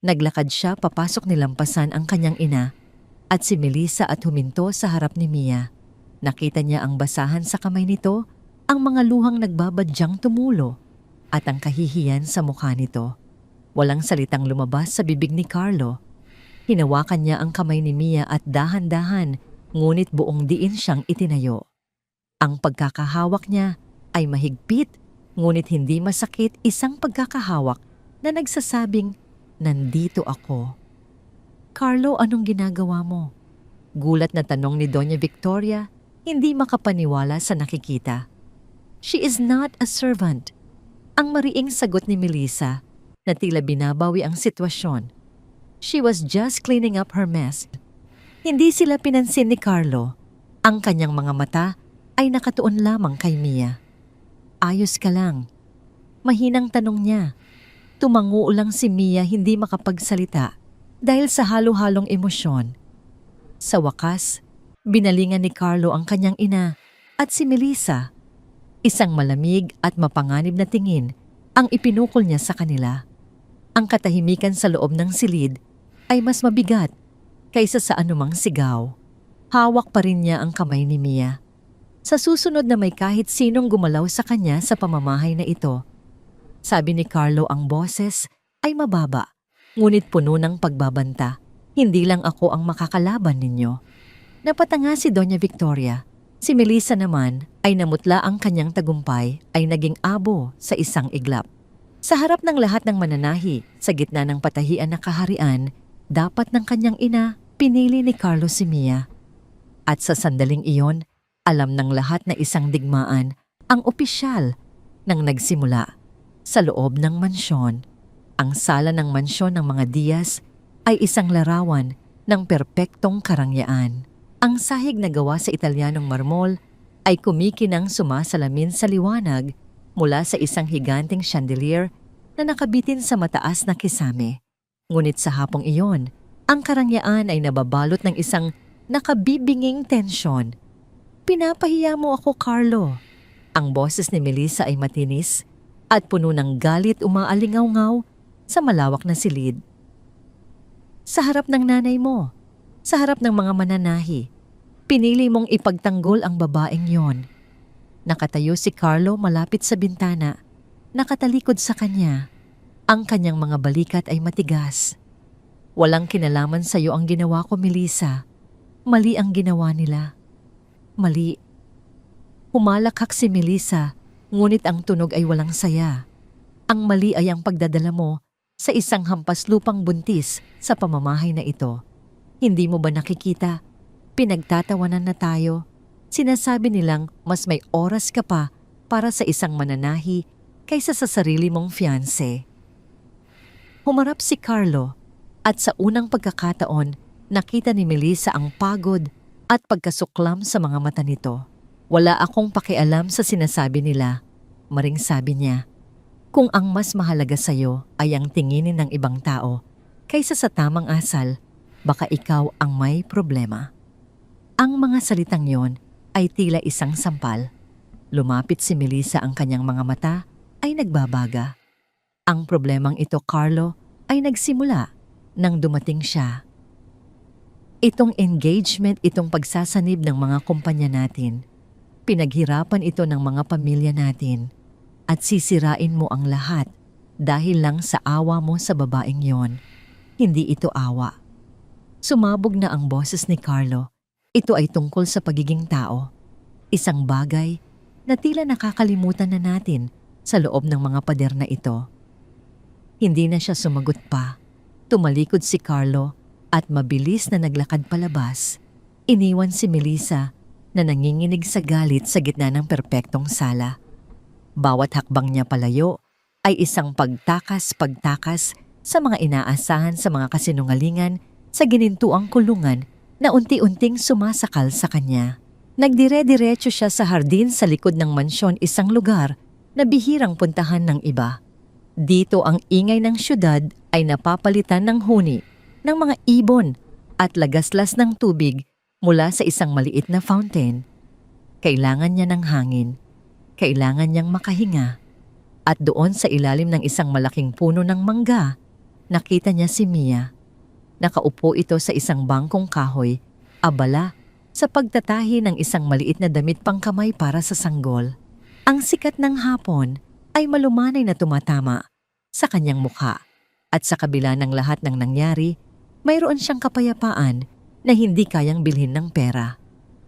Naglakad siya papasok nilampasan ang kanyang ina at si Melissa at huminto sa harap ni Mia. Nakita niya ang basahan sa kamay nito, ang mga luhang nagbabadyang tumulo at ang kahihiyan sa mukha nito. Walang salitang lumabas sa bibig ni Carlo. Hinawakan niya ang kamay ni Mia at dahan-dahan, ngunit buong diin siyang itinayo. Ang pagkakahawak niya ay mahigpit, ngunit hindi masakit, isang pagkakahawak na nagsasabing, "Nandito ako." "Carlo, anong ginagawa mo?" Gulat na tanong ni Doña Victoria, hindi makapaniwala sa nakikita. "She is not a servant." Ang mariing sagot ni Melissa na tila binabawi ang sitwasyon. "She was just cleaning up her mess." Hindi sila pinansin ni Carlo. Ang kanyang mga mata ay nakatuon lamang kay Mia. "Ayos ka lang?" Mahinang tanong niya. Tumango lang si Mia, hindi makapagsalita dahil sa halo-halong emosyon. Sa wakas, binalingan ni Carlo ang kanyang ina at si Melissa. Isang malamig at mapanganib na tingin ang ipinukol niya sa kanila. Ang katahimikan sa loob ng silid ay mas mabigat kaysa sa anumang sigaw. Hawak pa rin niya ang kamay ni Mia. Sa susunod na may kahit sinong gumalaw sa kanya sa pamamahay na ito, sabi ni Carlo, ang boses ay mababa, ngunit puno ng pagbabanta. "Hindi lang ako ang makakalaban ninyo." Napatanga si Doña Victoria. Si Melissa naman ay namutla, ang kanyang tagumpay ay naging abo sa isang iglap. Sa harap ng lahat ng mananahi, sa gitna ng patahian na kaharian, dapat ng kanyang ina, pinili ni Carlo si Mia. At sa sandaling iyon, alam ng lahat na isang digmaan ang opisyal nang nagsimula. Sa loob ng mansyon, ang sala ng mansyon ng mga Diaz ay isang larawan ng perpektong karangyaan. Ang sahig na gawa sa Italianong marmol ay kumikinang sumasalamin sa liwanag mula sa isang higanteng chandelier na nakabitin sa mataas na kisame. Ngunit sa hapong iyon, ang karangyaan ay nababalot ng isang nakabibinging tensyon. "Pinapahiya mo ako, Carlo." Ang boses ni Melissa ay matinis at puno ng galit, umaalingaw-ngaw sa malawak na silid. "Sa harap ng nanay mo, sa harap ng mga mananahi, pinili mong ipagtanggol ang babaeng yon." Nakatayo si Carlo malapit sa bintana, nakatalikod sa kanya. Ang kanyang mga balikat ay matigas. Walang kinalaman sa iyo ang ginawa ko, Melissa. Mali ang ginawa nila. Mali. Humalakhak si Melissa, ngunit ang tunog ay walang saya. Ang mali ay ang pagdadala mo sa isang hampas lupang buntis sa pamamahay na ito. Hindi mo ba nakikita? Pinagtatawanan na tayo. Sinasabi nilang mas may oras ka pa para sa isang mananahi kaysa sa sarili mong fiancé. Humarap si Carlo at sa unang pagkakataon, nakita ni Melissa ang pagod at pagkasuklam sa mga mata nito. Wala akong pakialam sa sinasabi nila. Maring sabi niya, kung ang mas mahalaga sa'yo ay ang tinginin ng ibang tao kaysa sa tamang asal, baka ikaw ang may problema. Ang mga salitang yon ay tila isang sampal. Lumapit si Melissa, ang kanyang mga mata ay nagbabaga. Ang problemang ito, Carlo, ay nagsimula nang dumating siya. Itong engagement, itong pagsasanib ng mga kumpanya natin, pinaghirapan ito ng mga pamilya natin at sisirain mo ang lahat dahil lang sa awa mo sa babaeng yon. Hindi ito awa. Sumabog na ang boses ni Carlo. Ito ay tungkol sa pagiging tao. Isang bagay na tila nakakalimutan na natin sa loob ng mga pader na ito. Hindi na siya sumagot pa. Tumalikod si Carlo at mabilis na naglakad palabas. Iniwan si Melissa na nanginginig sa galit sa gitna ng perpektong sala. Bawat hakbang niya palayo ay isang pagtakas-pagtakas sa mga inaasahan sa mga kasinungalingan sa ginintuang kulungan na unti-unting sumasakal sa kanya. Nagdire-diretso siya sa hardin sa likod ng mansyon, isang lugar na bihirang puntahan ng iba. Dito ang ingay ng syudad ay napapalitan ng huni ng mga ibon at lagaslas ng tubig mula sa isang maliit na fountain. Kailangan niya ng hangin, kailangan niyang makahinga. At doon sa ilalim ng isang malaking puno ng mangga, nakita niya si Mia. Nakaupo ito sa isang bangkong kahoy, abala sa pagtatahi ng isang maliit na damit pangkamay para sa sanggol. Ang sikat ng hapon ay malumanay na tumatama sa kanyang mukha at sa kabila ng lahat ng nangyari, mayroon siyang kapayapaan na hindi kayang bilhin ng pera.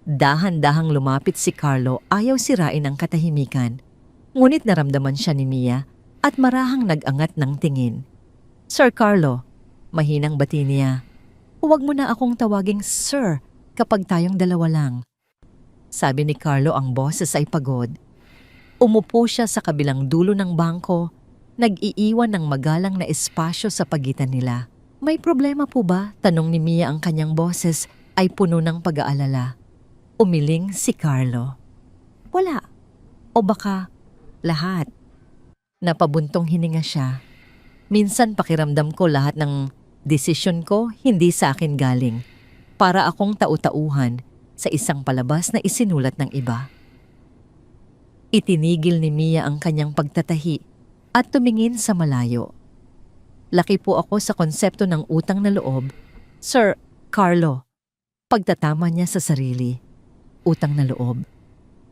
Dahan-dahang lumapit si Carlo, ayaw sirain ang katahimikan. Ngunit naramdaman siya ni Mia at marahang nag-angat ng tingin. Sir Carlo, mahinang bati niya. Huwag mo na akong tawaging sir kapag tayong dalawa lang. Sabi ni Carlo, ang boses ay pagod. Umupo siya sa kabilang dulo ng bangko, nag-iiwan ng magalang na espasyo sa pagitan nila. May problema po ba? Tanong ni Mia, ang kanyang boses ay puno ng pag-aalala. Umiling si Carlo. Wala. O baka lahat. Napabuntong hininga siya. Minsan pakiramdam ko lahat ng desisyon ko hindi sa akin galing. Para akong tau-tauhan sa isang palabas na isinulat ng iba. Itinigil ni Mia ang kanyang pagtatahi at tumingin sa malayo. Laki po ako sa konsepto ng utang na loob, Sir Carlo. Pagtatama niya sa sarili. Utang na loob.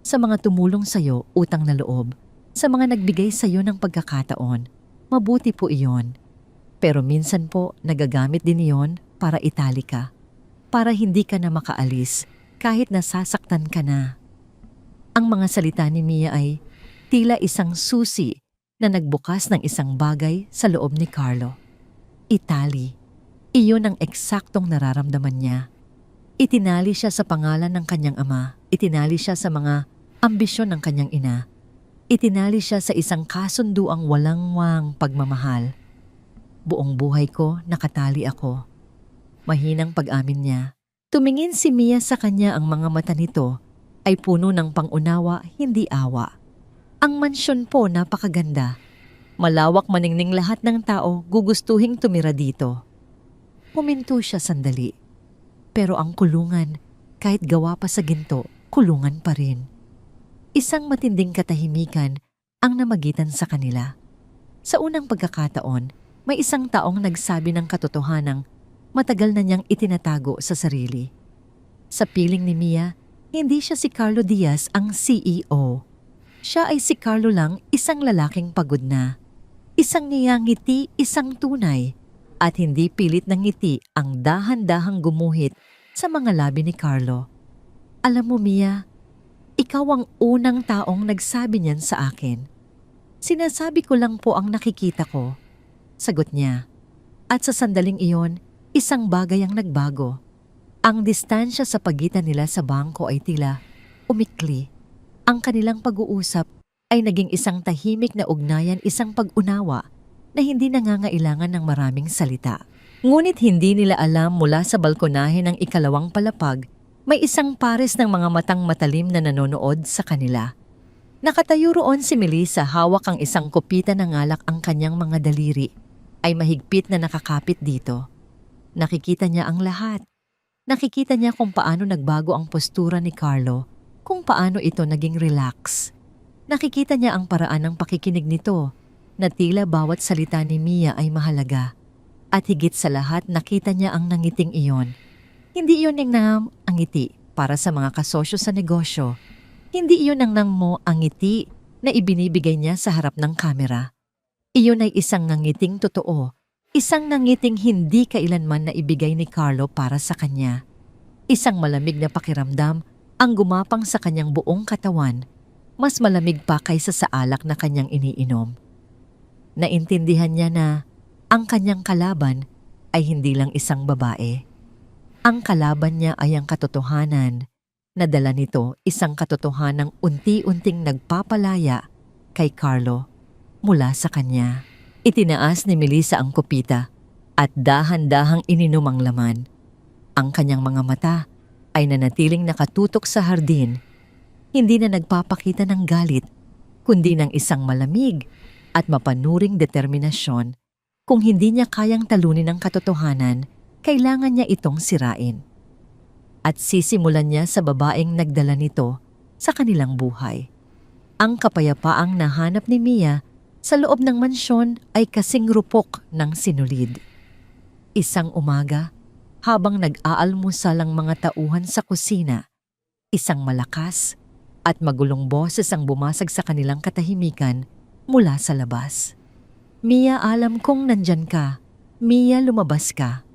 Sa mga tumulong sa'yo, utang na loob. Sa mga nagbigay sa'yo ng pagkakataon, mabuti po iyon. Pero minsan po nagagamit din iyon para itali ka. Para hindi ka na makaalis kahit nasasaktan ka na. Ang mga salita ni Mia ay tila isang susi na nagbukas ng isang bagay sa loob ni Carlo. Itali. Iyon ang eksaktong nararamdaman niya. Itinali siya sa pangalan ng kanyang ama. Itinali siya sa mga ambisyon ng kanyang ina. Itinali siya sa isang kasunduang walang pagmamahal. Buong buhay ko nakatali ako. Mahinang pag-amin niya. Tumingin si Mia sa kanya, ang mga mata nito ay puno ng pangunawa, hindi awa. Ang mansyon po napakaganda. Malawak, maningning, lahat ng tao gugustuhing tumira dito. Huminto siya sandali. Pero ang kulungan, kahit gawa pa sa ginto, kulungan pa rin. Isang matinding katahimikan ang namagitan sa kanila. Sa unang pagkakataon, may isang taong nagsabi ng katotohanang matagal na niyang itinatago sa sarili. Sa piling ni Mia, hindi siya si Carlo Diaz ang CEO. Siya ay si Carlo lang, isang lalaking pagod na. Isang ngiti, isang tunay, at hindi pilit ng ngiti ang dahan-dahang gumuhit sa mga labi ni Carlo. Alam mo, Mia, ikaw ang unang taong nagsabi niyan sa akin. Sinasabi ko lang po ang nakikita ko, sagot niya. At sa sandaling iyon, isang bagay ang nagbago. Ang distansya sa pagitan nila sa bangko ay tila umikli. Ang kanilang pag-uusap ay naging isang tahimik na ugnayan, isang pag-unawa na hindi nangangailangan ng maraming salita. Ngunit hindi nila alam mula sa balkonahe ng ikalawang palapag, may isang pares ng mga matang matalim na nanonood sa kanila. Nakatayo roon si Melissa, hawak ang isang kopita ng alak, ang kanyang mga daliri ay mahigpit na nakakapit dito. Nakikita niya ang lahat. Nakikita niya kung paano nagbago ang postura ni Carlo, kung paano ito naging relax. Nakikita niya ang paraan ng pakikinig nito, na tila bawat salita ni Mia ay mahalaga. At higit sa lahat, nakita niya ang nangiting iyon. Hindi iyon ang ngiti para sa mga kasosyo sa negosyo. Hindi iyon ang ang ngiti na ibinibigay niya sa harap ng kamera. Iyon ay isang nangiting totoo, isang nangiting hindi kailanman na ibigay ni Carlo para sa kanya. Isang malamig na pakiramdam ang gumapang sa kanyang buong katawan, mas malamig pa kaysa sa alak na kanyang iniinom. Naintindihan niya na ang kanyang kalaban ay hindi lang isang babae. Ang kalaban niya ay ang katotohanan, na dala nito isang katotohanang unti-unting nagpapalaya kay Carlo mula sa kanya. Itinaas ni Melissa ang kopita at dahan-dahang ininom ang laman. Ang kanyang mga mata ay nanatiling nakatutok sa hardin, hindi na nagpapakita ng galit, kundi ng isang malamig at mapanuring determinasyon. Kung hindi niya kayang talunin ang katotohanan, kailangan niya itong sirain. At sisimulan niya sa babaeng nagdala nito sa kanilang buhay. Ang kapayapaang nahanap ni Mia sa loob ng mansyon ay kasing rupok ng sinulid. Isang umaga, habang nag-aalmusal ang mga tauhan sa kusina, isang malakas at magulong boses ang bumasag sa kanilang katahimikan mula sa labas. Mia, alam kong nandyan ka. Mia, lumabas ka.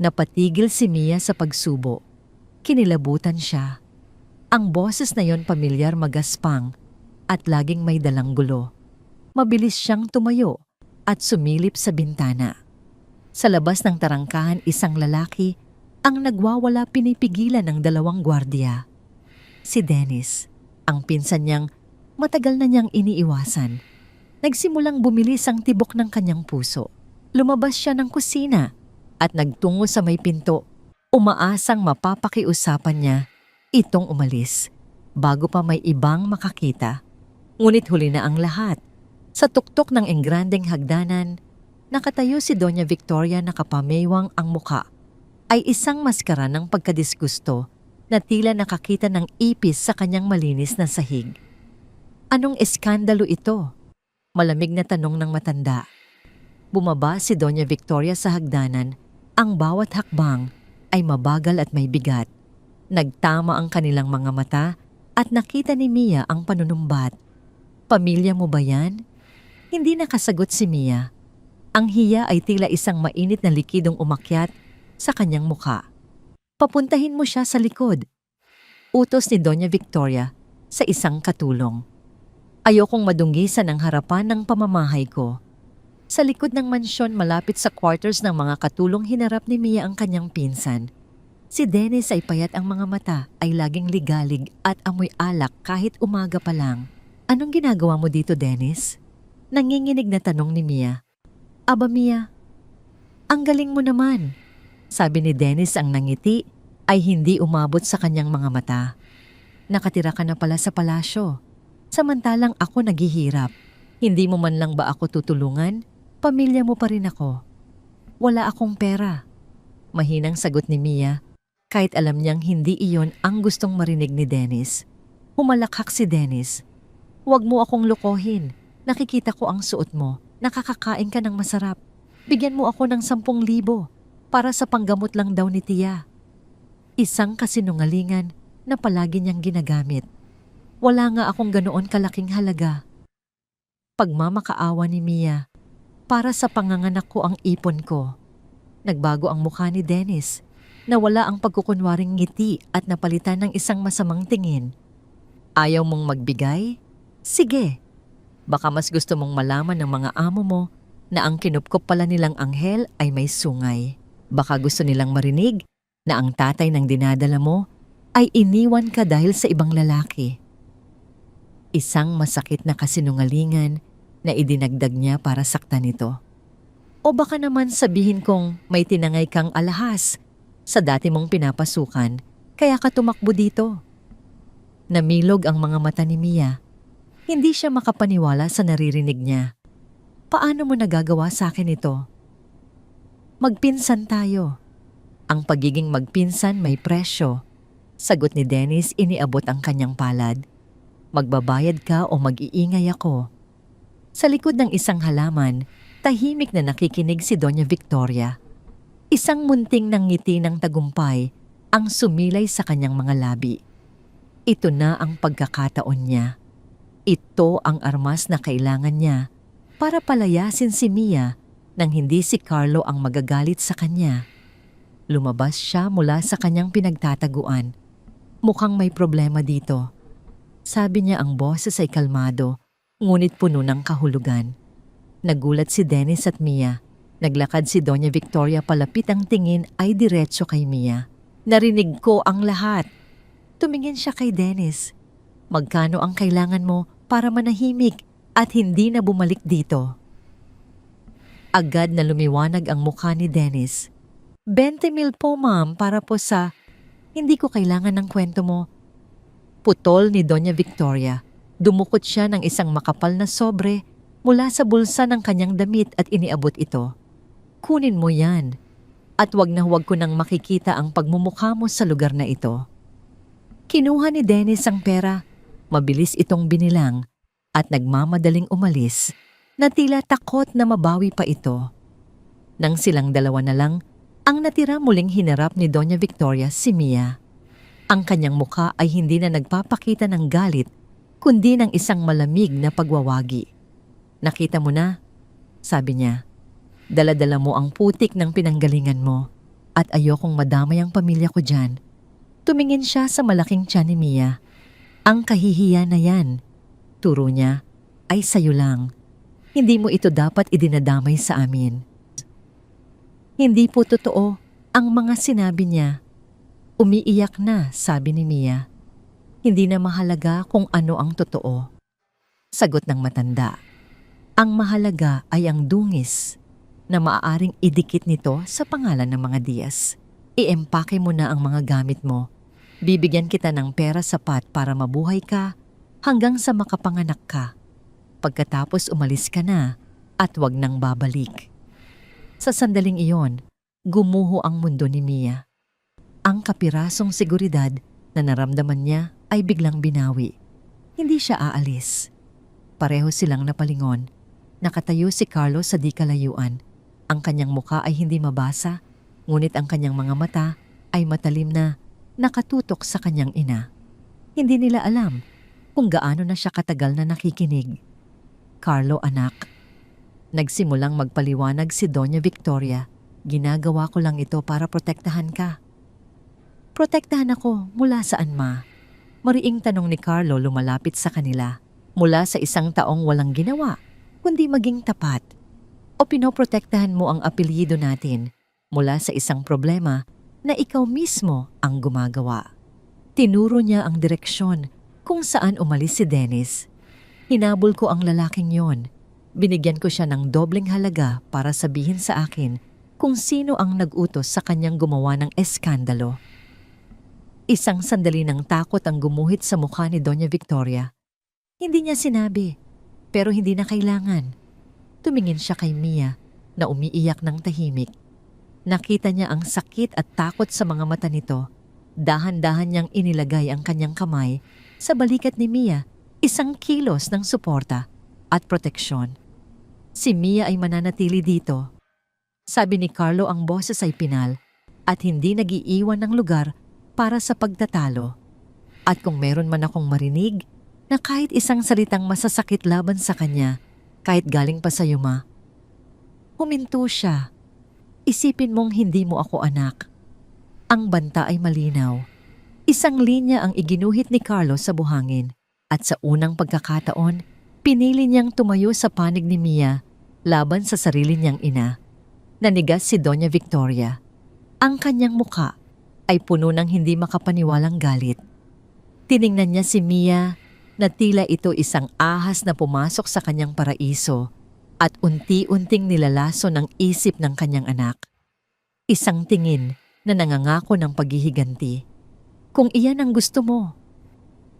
Napatigil si Mia sa pagsubo. Kinilabutan siya. Ang boses na yon pamilyar, magaspang at laging may dalang gulo. Mabilis siyang tumayo at sumilip sa bintana. Sa labas ng tarangkahan, isang lalaki ang nagwawala, pinipigilan ng dalawang gwardiya. Si Dennis, ang pinsan niyang matagal na niyang iniiwasan. Nagsimulang bumilis ang tibok ng kanyang puso. Lumabas siya ng kusina at nagtungo sa may pinto, umaasang mapapakiusapan niya itong umalis bago pa may ibang makakita. Ngunit huli na ang lahat. Sa tuktok ng engrandeng hagdanan, nakatayo si Doña Victoria, nakapamewang ang muka. Ay isang maskara ng pagkadisgusto na tila nakakita ng ipis sa kanyang malinis na sahig. Anong eskandalo ito? Malamig na tanong ng matanda. Bumaba si Doña Victoria sa hagdanan. Ang bawat hakbang ay mabagal at may bigat. Nagtama ang kanilang mga mata at nakita ni Mia ang panunumbat. Pamilya mo ba yan? Hindi nakasagot si Mia. Ang hiya ay tila isang mainit na likidong umakyat sa kanyang mukha. Papuntahin mo siya sa likod. Utos ni Doña Victoria sa isang katulong. Ayokong madunggisan ang harapan ng pamamahay ko. Sa likod ng mansyon, malapit sa quarters ng mga katulong, hinarap ni Mia ang kanyang pinsan. Si Dennis ay payat, ang mga mata ay laging ligalig at amoy alak kahit umaga pa lang. Anong ginagawa mo dito, Dennis? Nanginginig na tanong ni Mia. Aba Mia, ang galing mo naman. Sabi ni Dennis, ang nangiti ay hindi umabot sa kanyang mga mata. Nakatira ka na pala sa palasyo. Samantalang ako naghihirap. Hindi mo man lang ba ako tutulungan? Pamilya mo pa rin ako. Wala akong pera. Mahinang sagot ni Mia, kahit alam niyang hindi iyon ang gustong marinig ni Dennis. Humalakhak si Dennis. Huwag mo akong lokohin. Nakikita ko ang suot mo. Nakakakain ka ng masarap. Bigyan mo ako ng 10,000 para sa panggamot lang daw ni Tia. Isang kasinungalingan na palagi niyang ginagamit. Wala nga akong ganoon kalaking halaga. Pagmamakaawa ni Mia. Para sa panganganak ko ang ipon ko. Nagbago ang mukha ni Dennis. Nawala ang pagkukunwaring ngiti at napalitan ng isang masamang tingin. Ayaw mong magbigay? Sige. Baka mas gusto mong malaman ng mga amo mo na ang kinupkop pala nilang anghel ay may sungay. Baka gusto nilang marinig na ang tatay ng dinadala mo ay iniwan ka dahil sa ibang lalaki. Isang masakit na kasinungalingan na idinagdag niya para saktan ito. O baka naman sabihin kong may tinangay kang alahas sa dati mong pinapasukan kaya ka tumakbo dito. Namilog ang mga mata ni Mia. Hindi siya makapaniwala sa naririnig niya. Paano mo nagagawa sa akin ito? Magpinsan tayo. Ang pagiging magpinsan may presyo. Sagot ni Dennis, iniabot ang kanyang palad. Magbabayad ka o mag-iingay ako. Sa likod ng isang halaman, tahimik na nakikinig si Doña Victoria. Isang munting ng ngiti ng tagumpay ang sumilay sa kanyang mga labi. Ito na ang pagkakataon niya. Ito ang armas na kailangan niya para palayasin si Mia nang hindi si Carlo ang magagalit sa kanya. Lumabas siya mula sa kanyang pinagtataguan. Mukhang may problema dito. Sabi niya, ang boses ay kalmado, ngunit puno ng kahulugan. Nagulat si Dennis at Mia. Naglakad si Doña Victoria, palapit, ang tingin ay diretso kay Mia. Narinig ko ang lahat. Tumingin siya kay Dennis. Magkano ang kailangan mo para manahimik at hindi na bumalik dito? Agad na lumiwanag ang mukha ni Dennis. 20,000 po, ma'am, para po sa... Hindi ko kailangan ng kwento mo. Putol ni Doña Victoria. Dumukot siya ng isang makapal na sobre mula sa bulsa ng kanyang damit at iniabot ito. Kunin mo yan. At wag na huwag ko nang makikita ang pagmumukha mo sa lugar na ito. Kinuha ni Dennis ang pera. Mabilis itong binilang at nagmamadaling umalis na tila takot na mabawi pa ito. Nang silang dalawa na lang, ang natira, muling hinarap ni Doña Victoria si Mia. Ang kanyang mukha ay hindi na nagpapakita ng galit, kundi ng isang malamig na pagwawagi. Nakita mo na, sabi niya. Dala-dala mo ang putik ng pinanggalingan mo at ayokong madamay ang pamilya ko dyan. Tumingin siya sa malaking tiyan ni Mia. Ang kahihiya na yan, turo niya, ay sayo lang. Hindi mo ito dapat idinadamay sa amin. Hindi po totoo ang mga sinabi niya. Umiiyak na, sabi ni Mia. Hindi na mahalaga kung ano ang totoo. Sagot ng matanda. Ang mahalaga ay ang dungis na maaaring idikit nito sa pangalan ng mga Diaz. Iempake mo na ang mga gamit mo. Bibigyan kita ng pera sapat para mabuhay ka hanggang sa makapanganak ka. Pagkatapos umalis ka na at wag nang babalik. Sa sandaling iyon, gumuho ang mundo ni Mia. Ang kapirasong seguridad na naramdaman niya ay biglang binawi. Hindi siya aalis. Pareho silang napalingon. Nakatayo si Carlo sa di kalayuan. Ang kanyang muka ay hindi mabasa, ngunit ang kanyang mga mata ay matalim na nakatutok sa kanyang ina. Hindi nila alam kung gaano na siya katagal na nakikinig. Carlo, anak. Nagsimulang magpaliwanag si Doña Victoria. Ginagawa ko lang ito para protektahan ka. Protektahan ako mula saan, ma? Mariing tanong ni Carlo, lumalapit sa kanila. Mula sa isang taong walang ginawa, kundi maging tapat. O pinoprotektahan mo ang apelyido natin mula sa isang problema na ikaw mismo ang gumagawa. Tinuro niya ang direksyon kung saan umalis si Dennis. Hinabol ko ang lalaking yon. Binigyan ko siya ng dobleng halaga para sabihin sa akin kung sino ang nag-utos sa kanyang gumawa ng eskandalo. Isang sandali ng takot ang gumuhit sa mukha ni Doña Victoria. Hindi niya sinabi, pero hindi na kailangan. Tumingin siya kay Mia na umiiyak ng tahimik. Nakita niya ang sakit at takot sa mga mata nito. Dahan-dahan niyang inilagay ang kanyang kamay sa balikat ni Mia, isang kilos ng suporta at proteksyon. Si Mia ay mananatili dito. Sabi ni Carlo, ang boses ay pinal at hindi nag-iiwan ng lugar para sa pagtatalo. At kung meron man akong marinig na kahit isang salitang masasakit laban sa kanya, kahit galing pa sa'yo ma. Huminto siya. Isipin mong hindi mo ako anak. Ang banta ay malinaw. Isang linya ang iginuhit ni Carlo sa buhangin at sa unang pagkakataon, pinili niyang tumayo sa panig ni Mia laban sa sarili niyang ina. Nanigas si Doña Victoria. Ang kanyang muka ay puno ng hindi makapaniwalang galit. Tiningnan niya si Mia na tila ito isang ahas na pumasok sa kanyang paraiso at unti-unting nilalaso ng isip ng kanyang anak. Isang tingin na nangangako ng paghihiganti. Kung iyan ang gusto mo.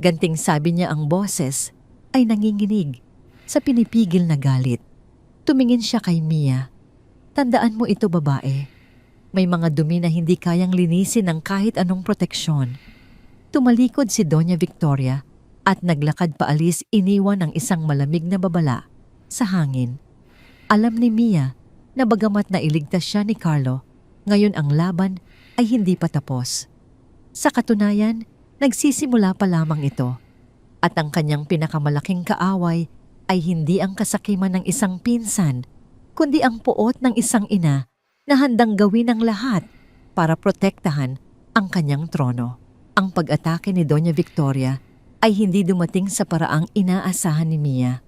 Ganting sabi niya, ang boses ay nanginginig sa pinipigil na galit. Tumingin siya kay Mia. Tandaan mo ito, babae. May mga dumi na hindi kayang linisin ng kahit anong proteksyon. Tumalikod si Doña Victoria at naglakad paalis, iniwan ng isang malamig na babala sa hangin. Alam ni Mia na bagamat nailigtas siya ni Carlo, ngayon ang laban ay hindi pa tapos. Sa katunayan, nagsisimula pa lamang ito. At ang kanyang pinakamalaking kaaway ay hindi ang kasakiman ng isang pinsan, kundi ang puot ng isang ina na handang gawin ang lahat para protektahan ang kanyang trono. Ang pag-atake ni Doña Victoria ay hindi dumating sa paraang inaasahan ni Mia.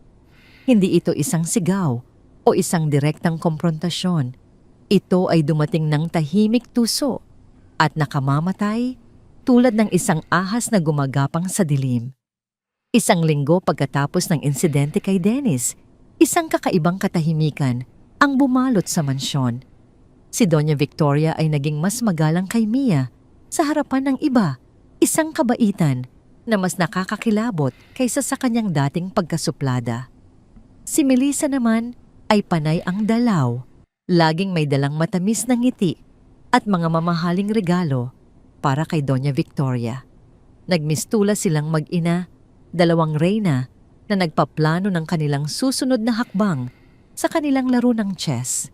Hindi ito isang sigaw o isang direktang komprontasyon. Ito ay dumating ng tahimik tuso at nakamamatay tulad ng isang ahas na gumagapang sa dilim. Isang linggo pagkatapos ng insidente kay Dennis, isang kakaibang katahimikan ang bumalot sa mansyon. Si Doña Victoria ay naging mas magalang kay Mia sa harapan ng iba, isang kabaitan na mas nakakakilabot kaysa sa kanyang dating pagkasuplada. Si Melissa naman ay panay ang dalaw, laging may dalang matamis na ngiti at mga mamahaling regalo para kay Doña Victoria. Nagmistula silang mag-ina, dalawang reyna na nagpaplano ng kanilang susunod na hakbang sa kanilang laro ng chess.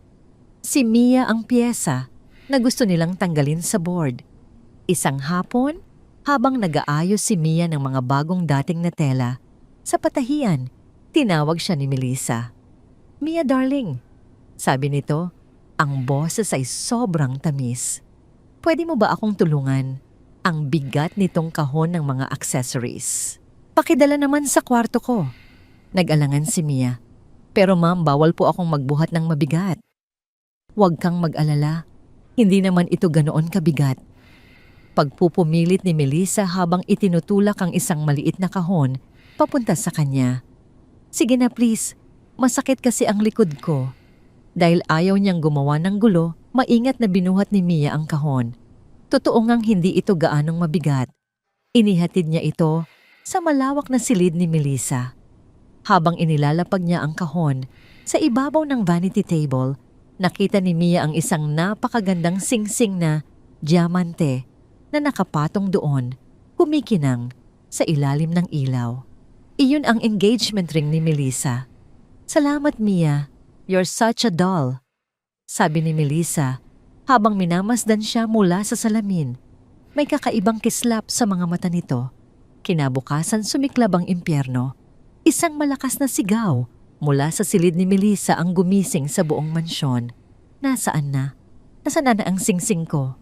Si Mia ang piyesa na gusto nilang tanggalin sa board. Isang hapon, habang nag-aayos si Mia ng mga bagong dating na tela, sa patahian, tinawag siya ni Melissa. "Mia darling," sabi nito, ang boses ay sobrang tamis. "Pwede mo ba akong tulungan? Ang bigat nitong kahon ng mga accessories. Pakidala naman sa kwarto ko." Nag-alangan si Mia. "Pero ma'am, bawal po akong magbuhat ng mabigat." "Huwag kang mag-alala. Hindi naman ito ganoon kabigat." Pagpupumilit ni Melissa habang itinutulak ang isang maliit na kahon papunta sa kanya. "Sige na please, masakit kasi ang likod ko." Dahil ayaw niyang gumawa ng gulo, maingat na binuhat ni Mia ang kahon. Totoo ngang hindi ito gaanong mabigat. Inihatid niya ito sa malawak na silid ni Melissa. Habang inilalapag niya ang kahon sa ibabaw ng vanity table, nakita ni Mia ang isang napakagandang singsing na diamante na nakapatong doon, kumikinang sa ilalim ng ilaw. Iyon ang engagement ring ni Melissa. "Salamat Mia, you're such a doll," sabi ni Melissa habang minamasdan siya mula sa salamin. May kakaibang kislap sa mga mata nito. Kinabukasan sumiklab ang impyerno. Isang malakas na sigaw mula sa silid ni Melissa ang gumising sa buong mansyon. "Nasaan na? Nasaan na ang singsing ko?"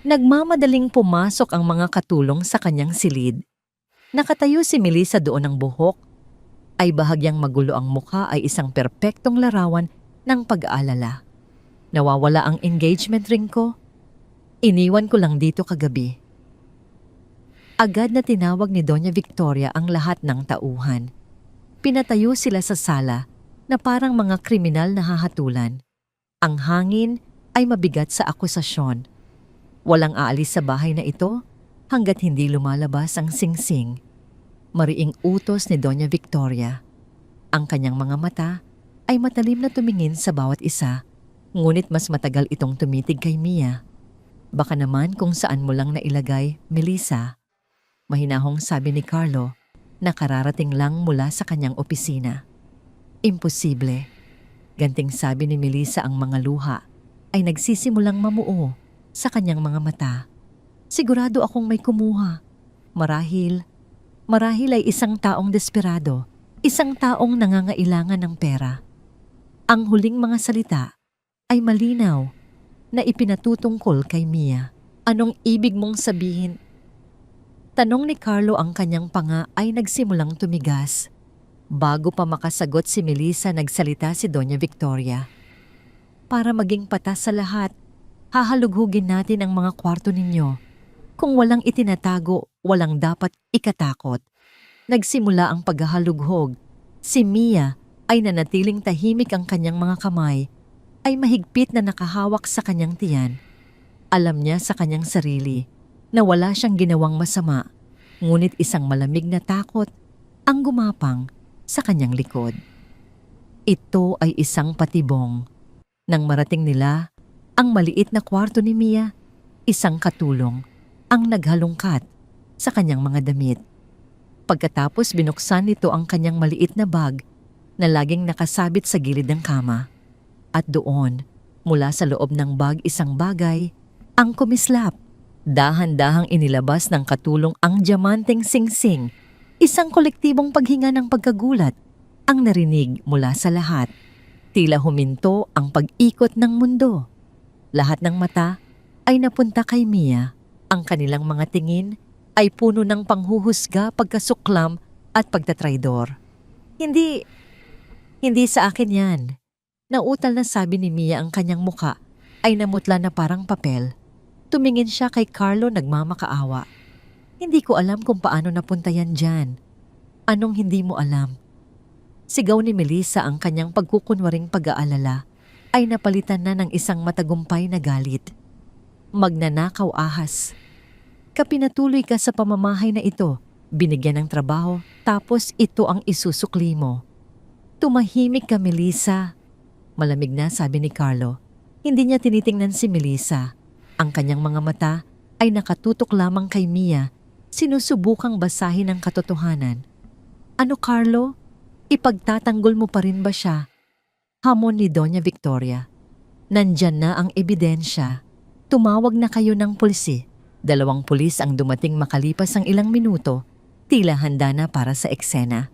Nagmamadaling pumasok ang mga katulong sa kanyang silid. Nakatayo si Melissa doon, ang buhok ay bahagyang magulo, ang mukha ay isang perpektong larawan ng pag-aalala. "Nawawala ang engagement ring ko. Iniwan ko lang dito kagabi." Agad na tinawag ni Doña Victoria ang lahat ng tauhan. Pinatayo sila sa sala na parang mga kriminal na hahatulan. Ang hangin ay mabigat sa akusasyon. Walang aalis sa bahay na ito hanggat hindi lumalabas ang singsing. Mariing utos ni Doña Victoria. Ang kanyang mga mata ay matalim na tumingin sa bawat isa, ngunit mas matagal itong tumitig kay Mia. "Baka naman kung saan mo lang nailagay, Melissa," mahinahong sabi ni Carlo na kararating lang mula sa kanyang opisina. "Imposible." Ganting sabi ni Melissa, ang mga luha ay nagsisimulang mamuo sa kanyang mga mata. "Sigurado akong may kumuha. Marahil ay isang taong desperado Isang taong nangangailangan ng pera. Ang huling mga salita ay malinaw na ipinatutungkol kay Mia. Anong ibig mong sabihin? Tanong ni Carlo. Ang kanyang panga ay nagsimulang tumigas. Bago pa makasagot si Melissa, nagsalita si Doña Victoria. Para maging patas sa lahat, hahalughugin natin ang mga kwarto ninyo. Kung walang itinatago, walang dapat ikatakot. Nagsimula ang paghahalughog. Si Mia ay nanatiling tahimik, ang kanyang mga kamay ay mahigpit na nakahawak sa kanyang tiyan. Alam niya sa kanyang sarili na wala siyang ginawang masama, ngunit isang malamig na takot ang gumapang sa kanyang likod. Ito ay isang patibong. Nang marating nila ang maliit na kwarto ni Mia, isang katulong ang naghalungkat sa kanyang mga damit. Pagkatapos binuksan nito ang kanyang maliit na bag na laging nakasabit sa gilid ng kama. At doon, mula sa loob ng bag, isang bagay ang kumislap. Dahan-dahang inilabas ng katulong ang diamanteng singsing. Isang kolektibong paghinga ng pagkagulat ang narinig mula sa lahat. Tila huminto ang pag-ikot ng mundo. Lahat ng mata ay napunta kay Mia. Ang kanilang mga tingin ay puno ng panghuhusga, pagkasuklam at pagtatraidor. Hindi sa akin yan. Nautal na sabi ni Mia. Ang kanyang muka ay namutla na parang papel. Tumingin siya kay Carlo, nagmamakaawa. Hindi ko alam kung paano napunta yan dyan. Anong hindi mo alam? Sigaw ni Melissa. Ang kanyang pagkukunwaring pag-aalala ay napalitan na ng isang matagumpay na galit. Magnanakaw, ahas. Kapinatuloy ka sa pamamahay na ito, binigyan ng trabaho, tapos ito ang isusukli mo. Tumahimik ka, Melissa. Malamig na sabi ni Carlo. Hindi niya tinitingnan si Melissa. Ang kanyang mga mata ay nakatutok lamang kay Mia, sinusubukang basahin ang katotohanan. Ano, Carlo? Ipagtatanggol mo pa rin ba siya? Hamon ni Doña Victoria. Nandyan na ang ebidensya. Tumawag na kayo ng pulisi. 2 pulis ang dumating makalipas ang ilang minuto, tila handa na para sa eksena.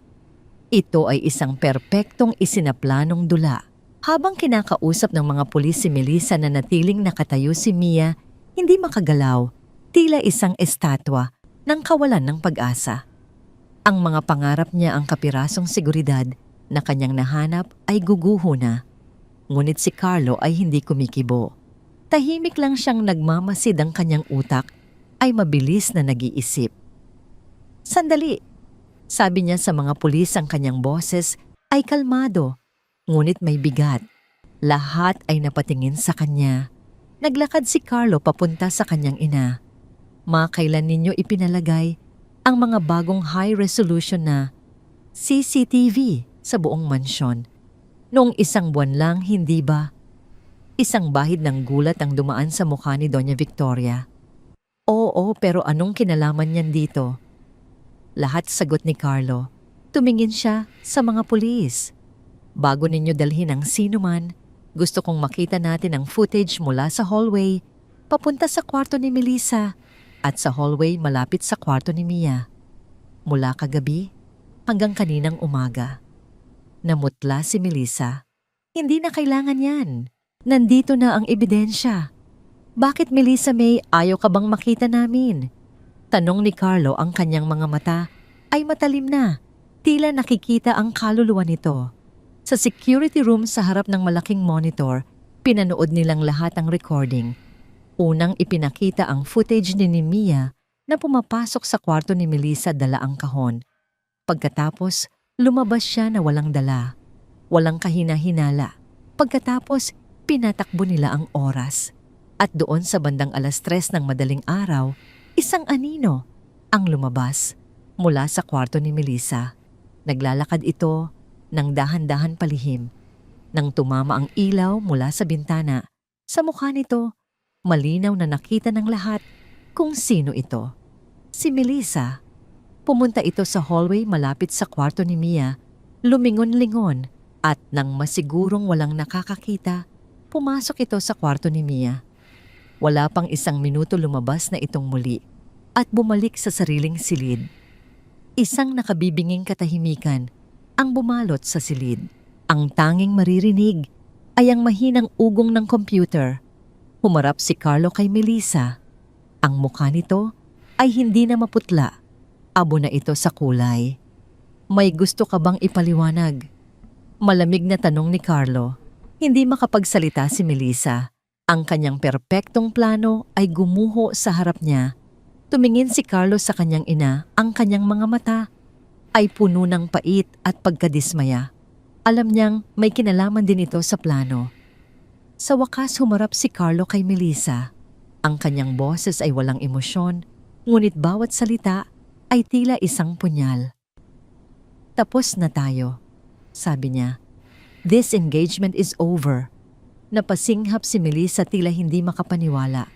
Ito ay isang perpektong isinaplanong dula. Habang kinakausap ng mga pulis si Melissa, na natiling nakatayo si Mia, hindi makagalaw, tila isang estatwa ng kawalan ng pag-asa. Ang mga pangarap niya, ang kapirasong seguridad na kanyang nahanap, ay guguho na. Ngunit si Carlo ay hindi kumikibo. Tahimik lang siyang nagmamasid, ang kanyang utak ay mabilis na nag-iisip. Sandali, sabi niya sa mga pulis. Ang kanyang boses ay kalmado, ngunit may bigat. Lahat ay napatingin sa kanya. Naglakad si Carlo papunta sa kanyang ina. Makailan ninyo ipinalagay ang mga bagong high-resolution na CCTV sa buong mansyon? Noong 1 buwan lang, hindi ba? Isang bahid ng gulat ang dumaan sa mukha ni Doña Victoria. Oo, pero anong kinalaman niyan dito? Lahat sagot ni Carlo. Tumingin siya sa mga pulis. Bago ninyo dalhin ang sinuman, gusto kong makita natin ang footage mula sa hallway, papunta sa kwarto ni Melissa, at sa hallway malapit sa kwarto ni Mia. Mula kagabi hanggang kaninang umaga. Namutla si Melissa. Hindi na kailangan yan. Nandito na ang ebidensya. Bakit, Melissa May, ayaw ka bang makita namin? Tanong ni Carlo. Ang kanyang mga mata ay matalim na. Tila nakikita ang kaluluwa nito. Sa security room sa harap ng malaking monitor, pinanood nilang lahat ang recording. Unang ipinakita ang footage ni Mia na pumapasok sa kwarto ni Melissa, dala ang kahon. Pagkatapos, lumabas siya na walang dala, walang kahina-hinala. Pagkatapos, pinatakbo nila ang oras. At doon sa bandang 3:00 ng madaling araw, isang anino ang lumabas mula sa kwarto ni Melissa. Naglalakad ito ng dahan-dahan palihim. Nang tumama ang ilaw mula sa bintana, sa mukha nito, malinaw na nakita ng lahat kung sino ito. Si Melissa. Pumunta ito sa hallway malapit sa kwarto ni Mia, lumingon-lingon, at nang masigurong walang nakakakita, pumasok ito sa kwarto ni Mia. Wala pang 1 minuto lumabas na itong muli at bumalik sa sariling silid. Isang nakabibinging katahimikan ang bumalot sa silid. Ang tanging maririnig ay ang mahinang ugong ng computer. Humarap si Carlo kay Melissa. Ang mukha nito ay hindi na maputla. Abo na ito sa kulay. May gusto ka bang ipaliwanag? Malamig na tanong ni Carlo. Hindi makapagsalita si Melissa. Ang kanyang perpektong plano ay gumuho sa harap niya. Tumingin si Carlo sa kanyang ina, ang kanyang mga mata ay puno ng pait at pagkadismaya. Alam niyang may kinalaman din ito sa plano. Sa wakas humarap si Carlo kay Melissa. Ang kanyang boses ay walang emosyon, ngunit bawat salita ay tila isang punyal. Tapos na tayo, sabi niya. This engagement is over. Napasinghap si Melissa tila hindi makapaniwala.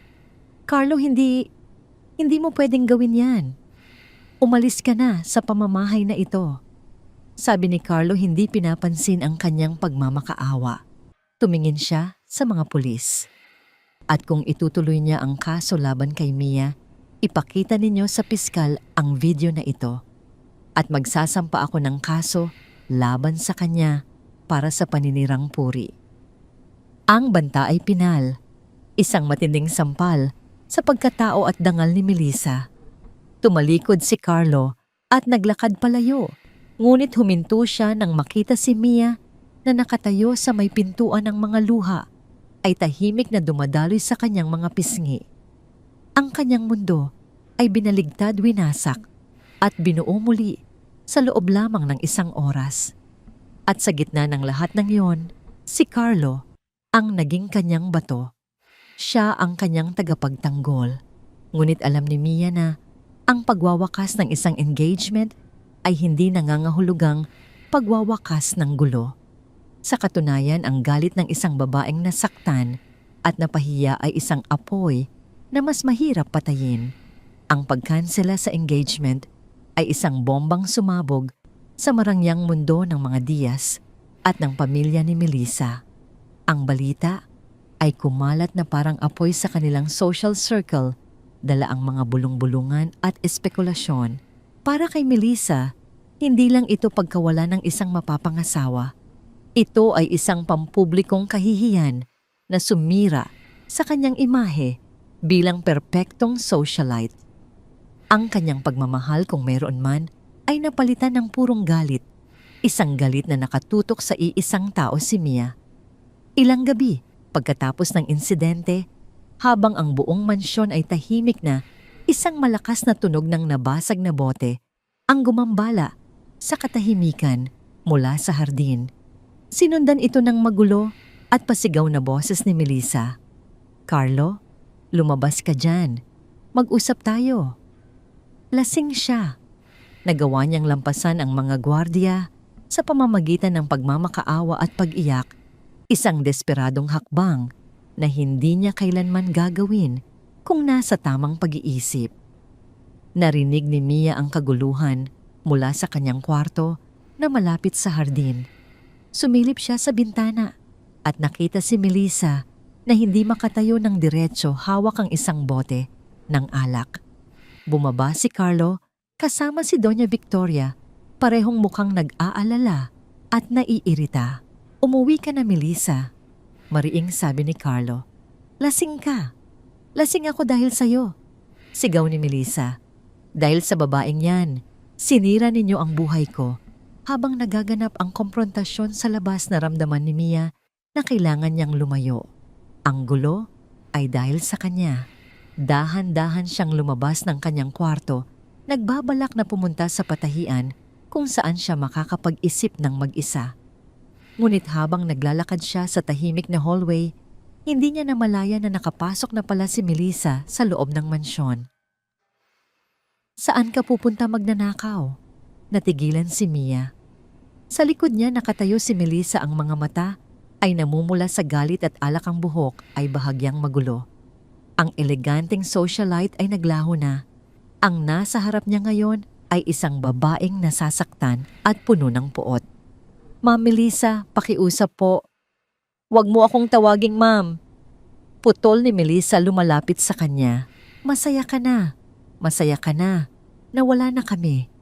Carlo, hindi mo pwedeng gawin yan. Umalis ka na sa pamamahay na ito. Sabi ni Carlo hindi pinapansin ang kanyang pagmamakaawa. Tumingin siya sa mga pulis. At kung itutuloy niya ang kaso laban kay Mia, ipakita ninyo sa piskal ang video na ito. At magsasampa ako ng kaso laban sa kanya para sa paninirang puri. Ang banta ay pinal, isang matinding sampal sa pagkatao at dangal ni Melissa. Tumalikod si Carlo at naglakad palayo, ngunit huminto siya nang makita si Mia na nakatayo sa may pintuan ng mga luha ay tahimik na dumadaloy sa kanyang mga pisngi. Ang kanyang mundo ay binaligtad winasak at binuo muli sa loob lamang ng isang oras. At sa gitna ng lahat ng iyon, si Carlo ang naging kanyang bato. Siya ang kanyang tagapagtanggol. Ngunit alam ni Mia na ang pagwawakas ng isang engagement ay hindi nangangahulugang pagwawakas ng gulo. Sa katunayan, ang galit ng isang babaeng nasaktan at napahiya ay isang apoy na mas mahirap patayin. Ang pagkansela sa engagement ay isang bombang sumabog sa marangyang mundo ng mga Diaz at ng pamilya ni Melissa. Ang balita ay kumalat na parang apoy sa kanilang social circle, dala ang mga bulong-bulungan at espekulasyon. Para kay Melissa, hindi lang ito pagkawala ng isang mapapangasawa. Ito ay isang pampublikong kahihiyan na sumira sa kanyang imahe bilang perpektong socialite. Ang kanyang pagmamahal kung mayroon man ay napalitan ng purong galit. Isang galit na nakatutok sa iisang tao, si Mia. Ilang gabi pagkatapos ng insidente, habang ang buong mansyon ay tahimik na, isang malakas na tunog ng nabasag na bote ang gumambala sa katahimikan mula sa hardin. Sinundan ito ng magulo at pasigaw na boses ni Melissa. Carlo, lumabas ka dyan. Mag-usap tayo. Lasing siya. Nagawa niyang lampasan ang mga gwardiya sa pamamagitan ng pagmamakaawa at pag-iyak, isang desperadong hakbang na hindi niya kailanman gagawin kung nasa tamang pag-iisip. Narinig ni Mia ang kaguluhan mula sa kanyang kwarto na malapit sa hardin. Sumilip siya sa bintana at nakita si Melissa na hindi makatayo ng diretso, hawak ang isang bote ng alak. Bumaba si Carlo kasama si Doña Victoria, parehong mukhang nag-aalala at naiirita. Umuwi ka na, Melissa, mariing sabi ni Carlo. Lasing ka. Lasing ako dahil sa'yo, sigaw ni Melissa. Dahil sa babaeng yan, sinira ninyo ang buhay ko. Habang nagaganap ang komprontasyon sa labas, naramdaman ni Mia na kailangan niyang lumayo. Ang gulo ay dahil sa kanya. Dahan-dahan siyang lumabas ng kanyang kwarto, nagbabalak na pumunta sa patahian kung saan siya makakapag-isip ng mag-isa. Ngunit habang naglalakad siya sa tahimik na hallway, hindi niya namalaya na nakapasok na pala si Melissa sa loob ng mansyon. Saan ka pupunta magnanakaw? Natigilan si Mia. Sa likod niya nakatayo si Melissa, ang mga mata ay namumula sa galit at alak, ang buhok ay bahagyang magulo. Ang eleganteng socialite ay naglaho na. Ang nasa harap niya ngayon ay isang babaeng nasasaktan at puno ng puot. Ma'am Melissa, pakiusap po. Huwag mo akong tawaging ma'am. Putol ni Melissa lumalapit sa kanya. Masaya ka na. Masaya ka na. Nawala na kami.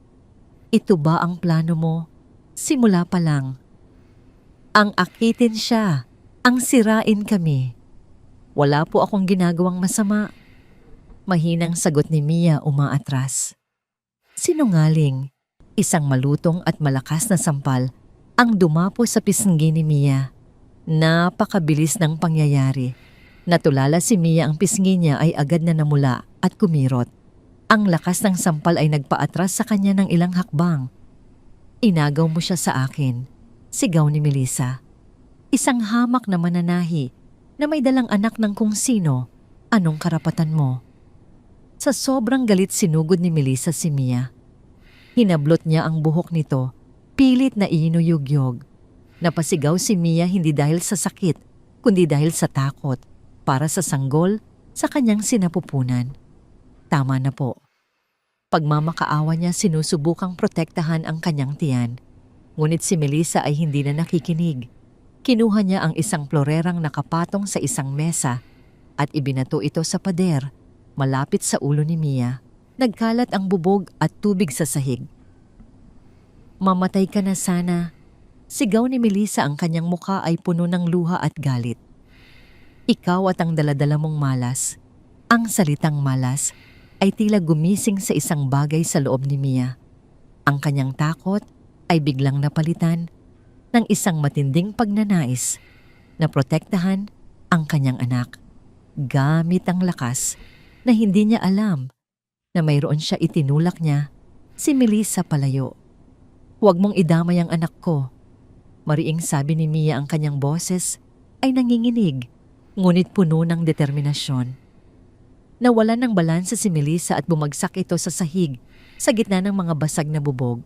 Ito ba ang plano mo? Simula pa lang. Ang akitin siya, ang sirain kami. Wala po akong ginagawang masama. Mahinang sagot ni Mia umaatras. Sinungaling, isang malutong at malakas na sampal ang dumapo sa pisngi ni Mia. Napakabilis ng pangyayari. Natulala si Mia ang pisngi niya ay agad na namula at kumirot. Ang lakas ng sampal ay nagpaatras sa kanya ng ilang hakbang. Inagaw mo siya sa akin, sigaw ni Melissa. Isang hamak na mananahi na may dalang anak ng kung sino, anong karapatan mo? Sa sobrang galit sinugod ni Melissa si Mia. Hinablot niya ang buhok nito, pilit na inuyugyog. Napasigaw si Mia hindi dahil sa sakit, kundi dahil sa takot, para sa sanggol sa kanyang sinapupunan. Tama na po. Pagmamakaawa niya sinusubukang protektahan ang kanyang tiyan. Ngunit si Melissa ay hindi na nakikinig. Kinuha niya ang isang florerang nakapatong sa isang mesa at ibinato ito sa pader, malapit sa ulo ni Mia. Nagkalat ang bubog at tubig sa sahig. Mamatay ka na sana. Sigaw ni Melissa, ang kanyang mukha ay puno ng luha at galit. Ikaw at ang daladala mong malas. Ang salitang malas ay tila gumising sa isang bagay sa loob ni Mia. Ang kanyang takot ay biglang napalitan ng isang matinding pagnanais na protektahan ang kanyang anak. Gamit ang lakas na hindi niya alam na mayroon siya itinulak niya, si Melissa palayo. Huwag mong idamay ang anak ko. Mariing sabi ni Mia, ang kanyang boses ay nanginginig, ngunit puno ng determinasyon. Nawalan ng balanse si Melissa at bumagsak ito sa sahig sa gitna ng mga basag na bubog.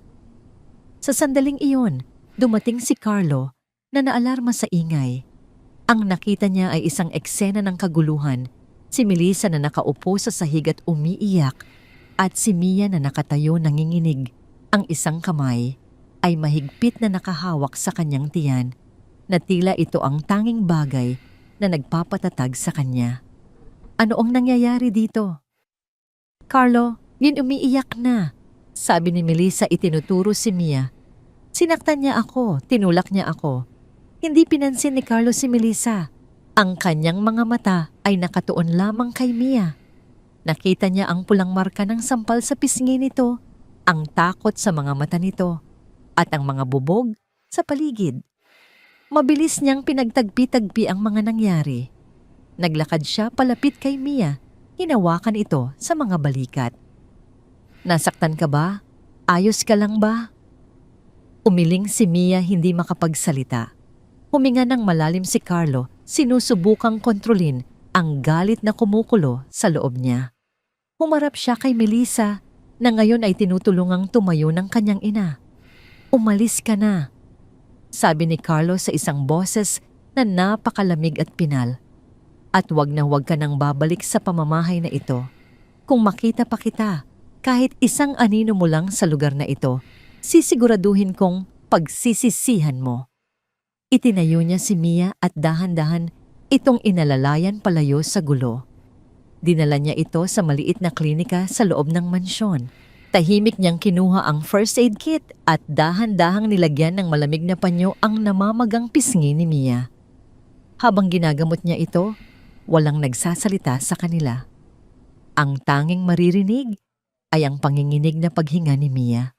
Sa sandaling iyon, dumating si Carlo na naalarma sa ingay. Ang nakita niya ay isang eksena ng kaguluhan, si Melissa na nakaupo sa sahig at umiiyak at si Mia na nakatayo nanginginig. Ang isang kamay ay mahigpit na nakahawak sa kanyang tiyan na tila ito ang tanging bagay na nagpapatatag sa kanya. Ano ang nangyayari dito? Carlo, yun umiiyak na, sabi ni Melissa itinuturo si Mia. Sinaktan niya ako, tinulak niya ako. Hindi pinansin ni Carlo si Melissa. Ang kanyang mga mata ay nakatuon lamang kay Mia. Nakita niya ang pulang marka ng sampal sa pisngi nito, ang takot sa mga mata nito, at ang mga bubog sa paligid. Mabilis niyang pinagtagpi-tagpi ang mga nangyari. Naglakad siya palapit kay Mia, hinawakan ito sa mga balikat. Nasaktan ka ba? Ayos ka lang ba? Umiling si Mia, hindi makapagsalita. Huminga ng malalim si Carlo, sinusubukang kontrolin ang galit na kumukulo sa loob niya. Humarap siya kay Melissa na ngayon ay tinutulungang tumayo ng kanyang ina. Umalis ka na, sabi ni Carlo sa isang boses na napakalamig at pinal. At wag na wag ka nang babalik sa pamamahay na ito. Kung makita pa kita, kahit isang anino mo lang sa lugar na ito, sisiguraduhin kong pagsisisihan mo. Itinayo niya si Mia at dahan-dahan itong inalalayan palayo sa gulo. Dinala niya ito sa maliit na klinika sa loob ng mansyon. Tahimik niyang kinuha ang first aid kit at dahan-dahang nilagyan ng malamig na panyo ang namamagang pisngi ni Mia. Habang ginagamot niya ito, walang nagsasalita sa kanila. Ang tanging maririnig ay ang panginginig na paghinga ni Mia.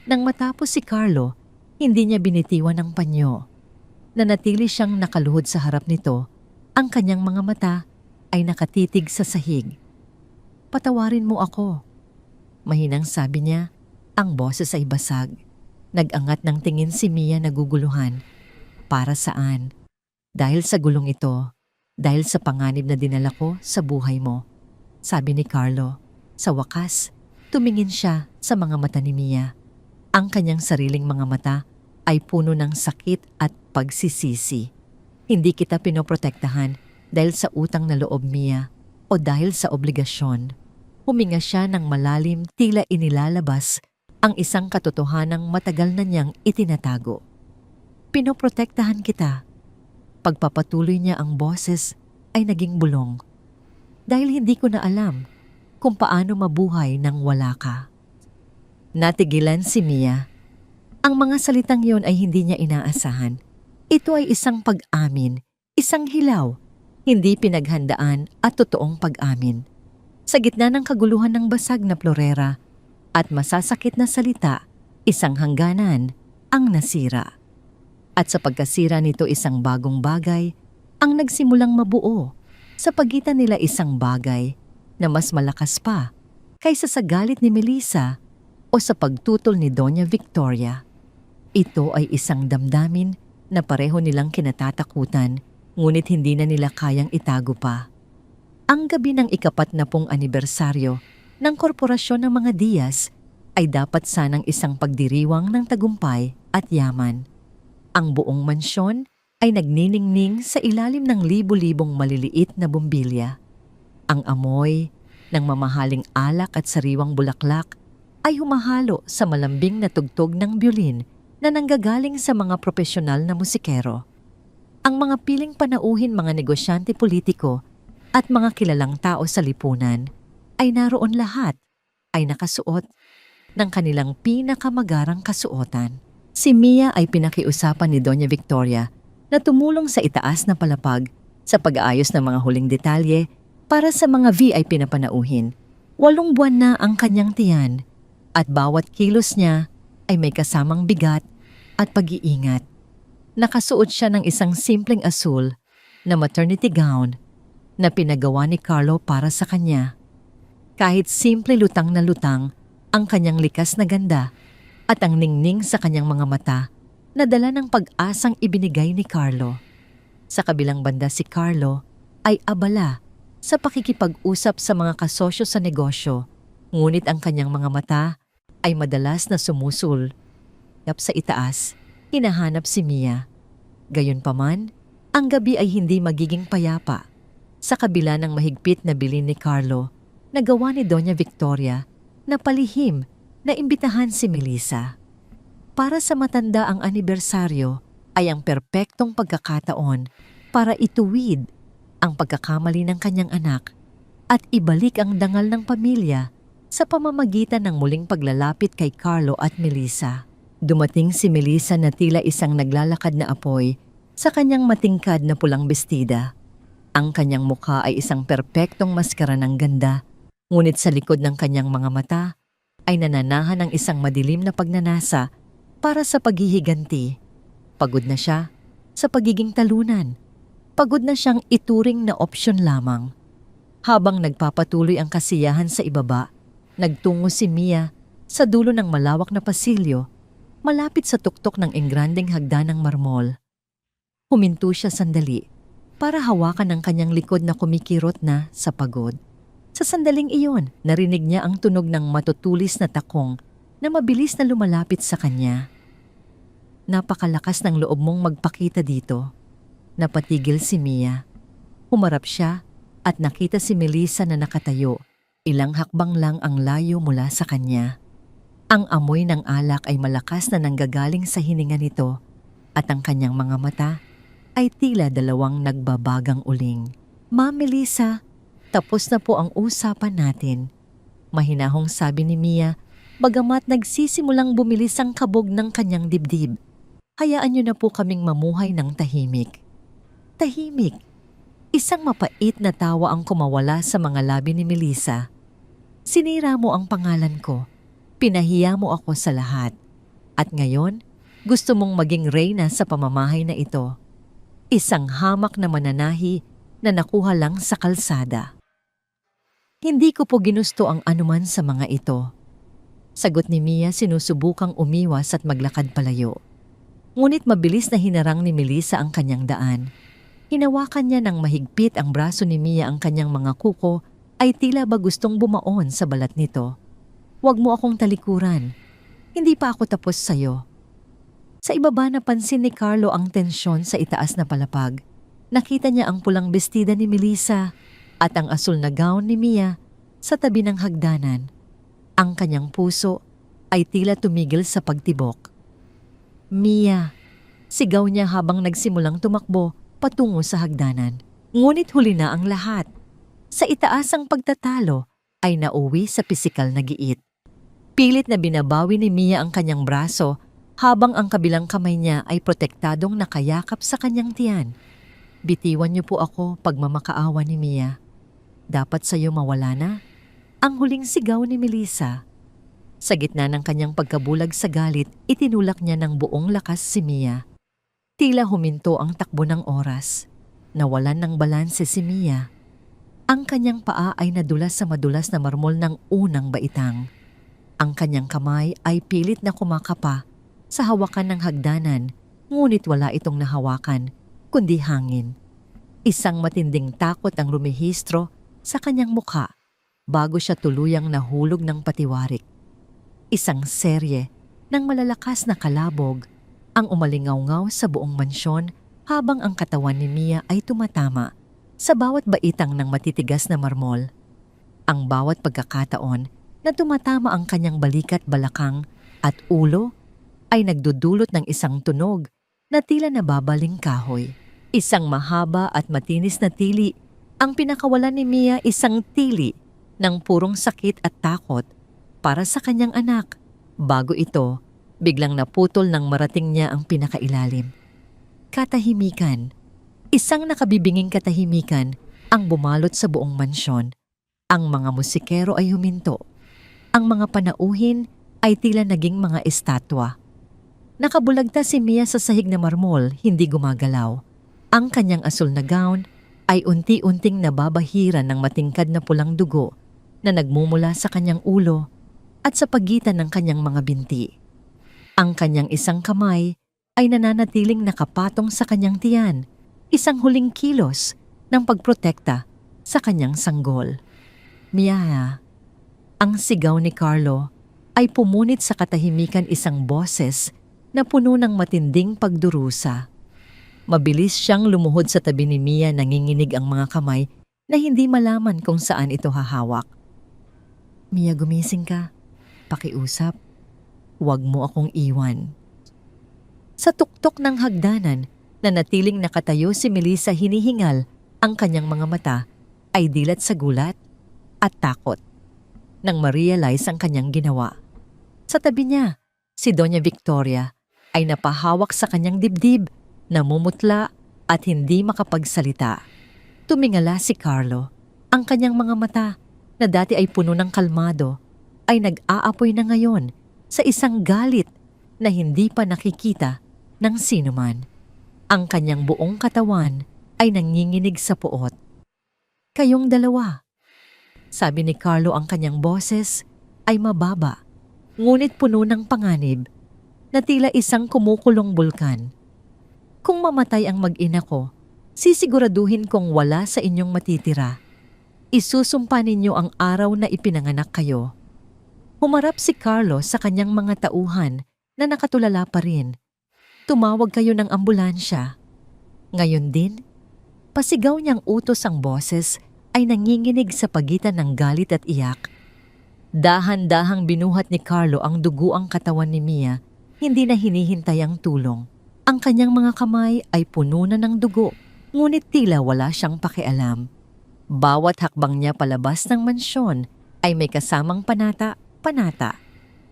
Nang matapos si Carlo, hindi niya binitiwan ang panyo. Nanatili siyang nakaluhod sa harap nito, ang kanyang mga mata ay nakatitig sa sahig. Patawarin mo ako, mahinang sabi niya, ang boses ay basag. Nag-angat ng tingin si Mia, naguguluhan. Para saan? Dahil sa gulong ito, dahil sa panganib na dinala ko sa buhay mo, sabi ni Carlo. Sa wakas, tumingin siya sa mga mata ni Mia. Ang kanyang sariling mga mata ay puno ng sakit at pagsisisi. Hindi kita pinoprotektahan dahil sa utang na loob, Mia, o dahil sa obligasyon. Huminga siya ng malalim, tila inilalabas ang isang katotohanang matagal na niyang itinatago. Pinoprotektahan kita. Pagpapatuloy niya, ang boses ay naging bulong. Dahil hindi ko na alam kung paano mabuhay nang wala ka. Natigilan si Mia. Ang mga salitang yon ay hindi niya inaasahan. Ito ay isang pag-amin, isang hilaw, hindi pinaghandaan at totoong pag-amin. Sa gitna ng kaguluhan ng basag na plorera at masasakit na salita, isang hangganan ang nasira. At sa pagkasira nito isang bagong bagay ang nagsimulang mabuo. Sa pagitan nila isang bagay na mas malakas pa kaysa sa galit ni Melissa o sa pagtutol ni Doña Victoria. Ito ay isang damdamin na pareho nilang kinatatakutan, ngunit hindi na nila kayang itago pa. Ang gabi ng 40 anibersaryo ng Korporasyon ng mga Diaz ay dapat sanang isang pagdiriwang ng tagumpay at yaman. Ang buong mansyon ay nagniningning sa ilalim ng libu-libong maliliit na bumbilya. Ang amoy ng mamahaling alak at sariwang bulaklak ay humahalo sa malambing na tugtog ng biolin na nanggagaling sa mga propesyonal na musikero. Ang mga piling panauhin mga negosyante politiko at mga kilalang tao sa lipunan ay naroon lahat ay nakasuot ng kanilang pinakamagarang kasuotan. Si Mia ay pinakiusapan ni Doña Victoria na tumulong sa itaas na palapag sa pag-aayos ng mga huling detalye para sa mga VIP na panauhin. 8 buwan na ang kanyang tiyan at bawat kilos niya ay may kasamang bigat at pag-iingat. Nakasuot siya ng isang simpleng asul na maternity gown na pinagawa ni Carlo para sa kanya. Kahit simple lutang na lutang ang kanyang likas na ganda at ang ningning sa kanyang mga mata na dala ng pag-asang ibinigay ni Carlo. Sa kabilang banda si Carlo ay abala sa pakikipag-usap sa mga kasosyo sa negosyo, ngunit ang kanyang mga mata ay madalas na sumusul. Sa itaas, hinahanap si Mia. Gayunpaman, ang gabi ay hindi magiging payapa. Sa kabila ng mahigpit na bilin ni Carlo, nagawa ni Doña Victoria na palihim na imbitahan si Melissa. Para sa matanda ang anibersaryo ay ang perpektong pagkakataon para ituwid ang pagkakamali ng kanyang anak at ibalik ang dangal ng pamilya sa pamamagitan ng muling paglalapit kay Carlo at Melissa. Dumating si Melissa na tila isang naglalakad na apoy sa kanyang matingkad na pulang bestida. Ang kanyang mukha ay isang perpektong maskara ng ganda, ngunit sa likod ng kanyang mga mata ay nananahan ng isang madilim na pagnanasa para sa paghihiganti. Pagod na siya sa pagiging talunan. Pagod na siyang ituring na opsyon lamang. Habang nagpapatuloy ang kasiyahan sa ibaba, nagtungo si Mia sa dulo ng malawak na pasilyo, malapit sa tuktok ng engrandeng hagdan ng marmol. Huminto siya sandali para hawakan ang kanyang likod na kumikirot na sa pagod. Sa sandaling iyon, narinig niya ang tunog ng matutulis na takong na mabilis na lumalapit sa kanya. Napakalakas ng loob mong magpakita dito. Napatigil si Mia. Humarap siya at nakita si Melissa na nakatayo. Ilang hakbang lang ang layo mula sa kanya. Ang amoy ng alak ay malakas na nanggagaling sa hininga nito at ang kanyang mga mata ay tila dalawang nagbabagang uling. "Ma'am Melissa, tapos na po ang usapan natin," mahinahong sabi ni Mia bagamat nagsisimulang bumilis ang kabog ng kanyang dibdib. "Hayaan niyo na po kaming mamuhay ng tahimik." Tahimik. Isang mapait na tawa ang kumawala sa mga labi ni Melissa. "Sinira mo ang pangalan ko. Pinahiya mo ako sa lahat. At ngayon, gusto mong maging reyna sa pamamahay na ito. Isang hamak na mananahi na nakuha lang sa kalsada." "Hindi ko po ginusto ang anuman sa mga ito," sagot ni Mia sinusubukang umiwas at maglakad palayo. Ngunit mabilis na hinarang ni Melissa ang kanyang daan. Hinawakan niya ng mahigpit ang braso ni Mia, ang kanyang mga kuko ay tila ba gustong bumaon sa balat nito. "Huwag mo akong talikuran. Hindi pa ako tapos sa'yo." Sa ibaba napansin ni Carlo ang tensyon sa itaas na palapag. Nakita niya ang pulang bestida ni Melissa at ang asul na gown ni Mia sa tabi ng hagdanan. Ang kanyang puso ay tila tumigil sa pagtibok. "Mia," sigaw niya habang nagsimulang tumakbo patungo sa hagdanan. Ngunit huli na ang lahat. Sa itaas ang pagtatalo ay nauwi sa pisikal na giit. Pilit na binabawi ni Mia ang kanyang braso habang ang kabilang kamay niya ay protektadong nakayakap sa kanyang tiyan. "Bitiwan niyo po ako, pagmamakaawa ni Mia. Dapat sa'yo mawala na." Ang huling sigaw ni Melissa. Sa gitna ng kanyang pagkabulag sa galit, itinulak niya ng buong lakas si Mia. Tila huminto ang takbo ng oras. Nawalan ng balanse si Mia. Ang kanyang paa ay nadulas sa madulas na marmol ng unang baitang. Ang kanyang kamay ay pilit na kumakapa sa hawakan ng hagdanan, ngunit wala itong nahawakan, kundi hangin. Isang matinding takot ang rumehistro sa kanyang mukha bago siya tuluyang nahulog ng patiwarik. Isang serye ng malalakas na kalabog ang umalingaw-ngaw sa buong mansyon habang ang katawan ni Mia ay tumatama sa bawat baitang ng matitigas na marmol. Ang bawat pagkakataon na tumatama ang kanyang balikat, balakang at ulo ay nagdudulot ng isang tunog na tila nababaling kahoy. Isang mahaba at matinis na tili ang pinakawalan ni Mia, isang tili ng purong sakit at takot para sa kanyang anak. Bago ito, biglang naputol ng marating niya ang pinakailalim. Katahimikan. Isang nakabibinging katahimikan ang bumalot sa buong mansyon. Ang mga musikero ay huminto. Ang mga panauhin ay tila naging mga estatwa. Nakabulagta si Mia sa sahig na marmol, hindi gumagalaw. Ang kanyang asul na gown ay unti-unting nababahiran ng matingkad na pulang dugo na nagmumula sa kanyang ulo at sa pagitan ng kanyang mga binti. Ang kanyang isang kamay ay nananatiling nakapatong sa kanyang tiyan, isang huling kilos ng pagprotekta sa kanyang sanggol. "Mia!" Ang sigaw ni Carlo ay pumunit sa katahimikan, isang boses na puno ng matinding pagdurusa. Mabilis siyang lumuhod sa tabi ni Mia, nanginginig ang mga kamay na hindi malaman kung saan ito hahawak. "Mia, gumising ka. Pakiusap. Huwag mo akong iwan." Sa tuktok ng hagdanan, na natiling nakatayo si Melissa, hinihingal ang kanyang mga mata ay dilat sa gulat at takot nang ma-realize ang kanyang ginawa. Sa tabi niya, si Doña Victoria ay napahawak sa kanyang dibdib, namumutla at hindi makapagsalita. Tumingala si Carlo. Ang kanyang mga mata, na dati ay puno ng kalmado, ay nag-aapoy na ngayon sa isang galit na hindi pa nakikita ng sinuman. Ang kanyang buong katawan ay nanginginig sa puot. "Kayong dalawa," sabi ni Carlo. Ang kanyang boses ay mababa, ngunit puno ng panganib, na tila isang kumukulong bulkan. "Kung mamatay ang mag-ina ko, sisiguraduhin kong wala sa inyong matitira. Isusumpa ninyo ang araw na ipinanganak kayo." Humarap si Carlo sa kanyang mga tauhan na nakatulala pa rin. "Tumawag kayo ng ambulansya." Ngayon din, pasigaw niyang utos ang boses ay nanginginig sa pagitan ng galit at iyak. Dahan-dahang binuhat ni Carlo ang duguang katawan ni Mia, hindi na hinihintay ang tulong. Ang kanyang mga kamay ay puno na ng dugo, ngunit tila wala siyang pakialam. Bawat hakbang niya palabas ng mansyon ay may kasamang panata,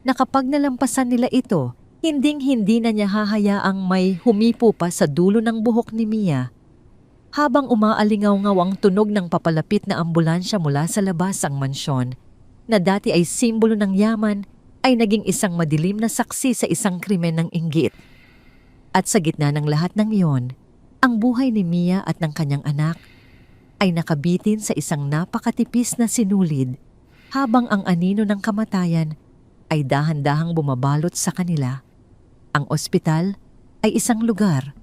na kapag nalampasan nila ito, hinding-hindi na niya hahayaang may humipo pa sa dulo ng buhok ni Mia. Habang umaalingaw-ngaw ang tunog ng papalapit na ambulansya mula sa labas, ang mansyon, na dati ay simbolo ng yaman, ay naging isang madilim na saksi sa isang krimen ng inggit. At sa gitna ng lahat ng iyon, ang buhay ni Mia at ng kanyang anak ay nakabitin sa isang napakatipis na sinulid, habang ang anino ng kamatayan ay dahan-dahang bumabalot sa kanila. Ang ospital ay isang lugar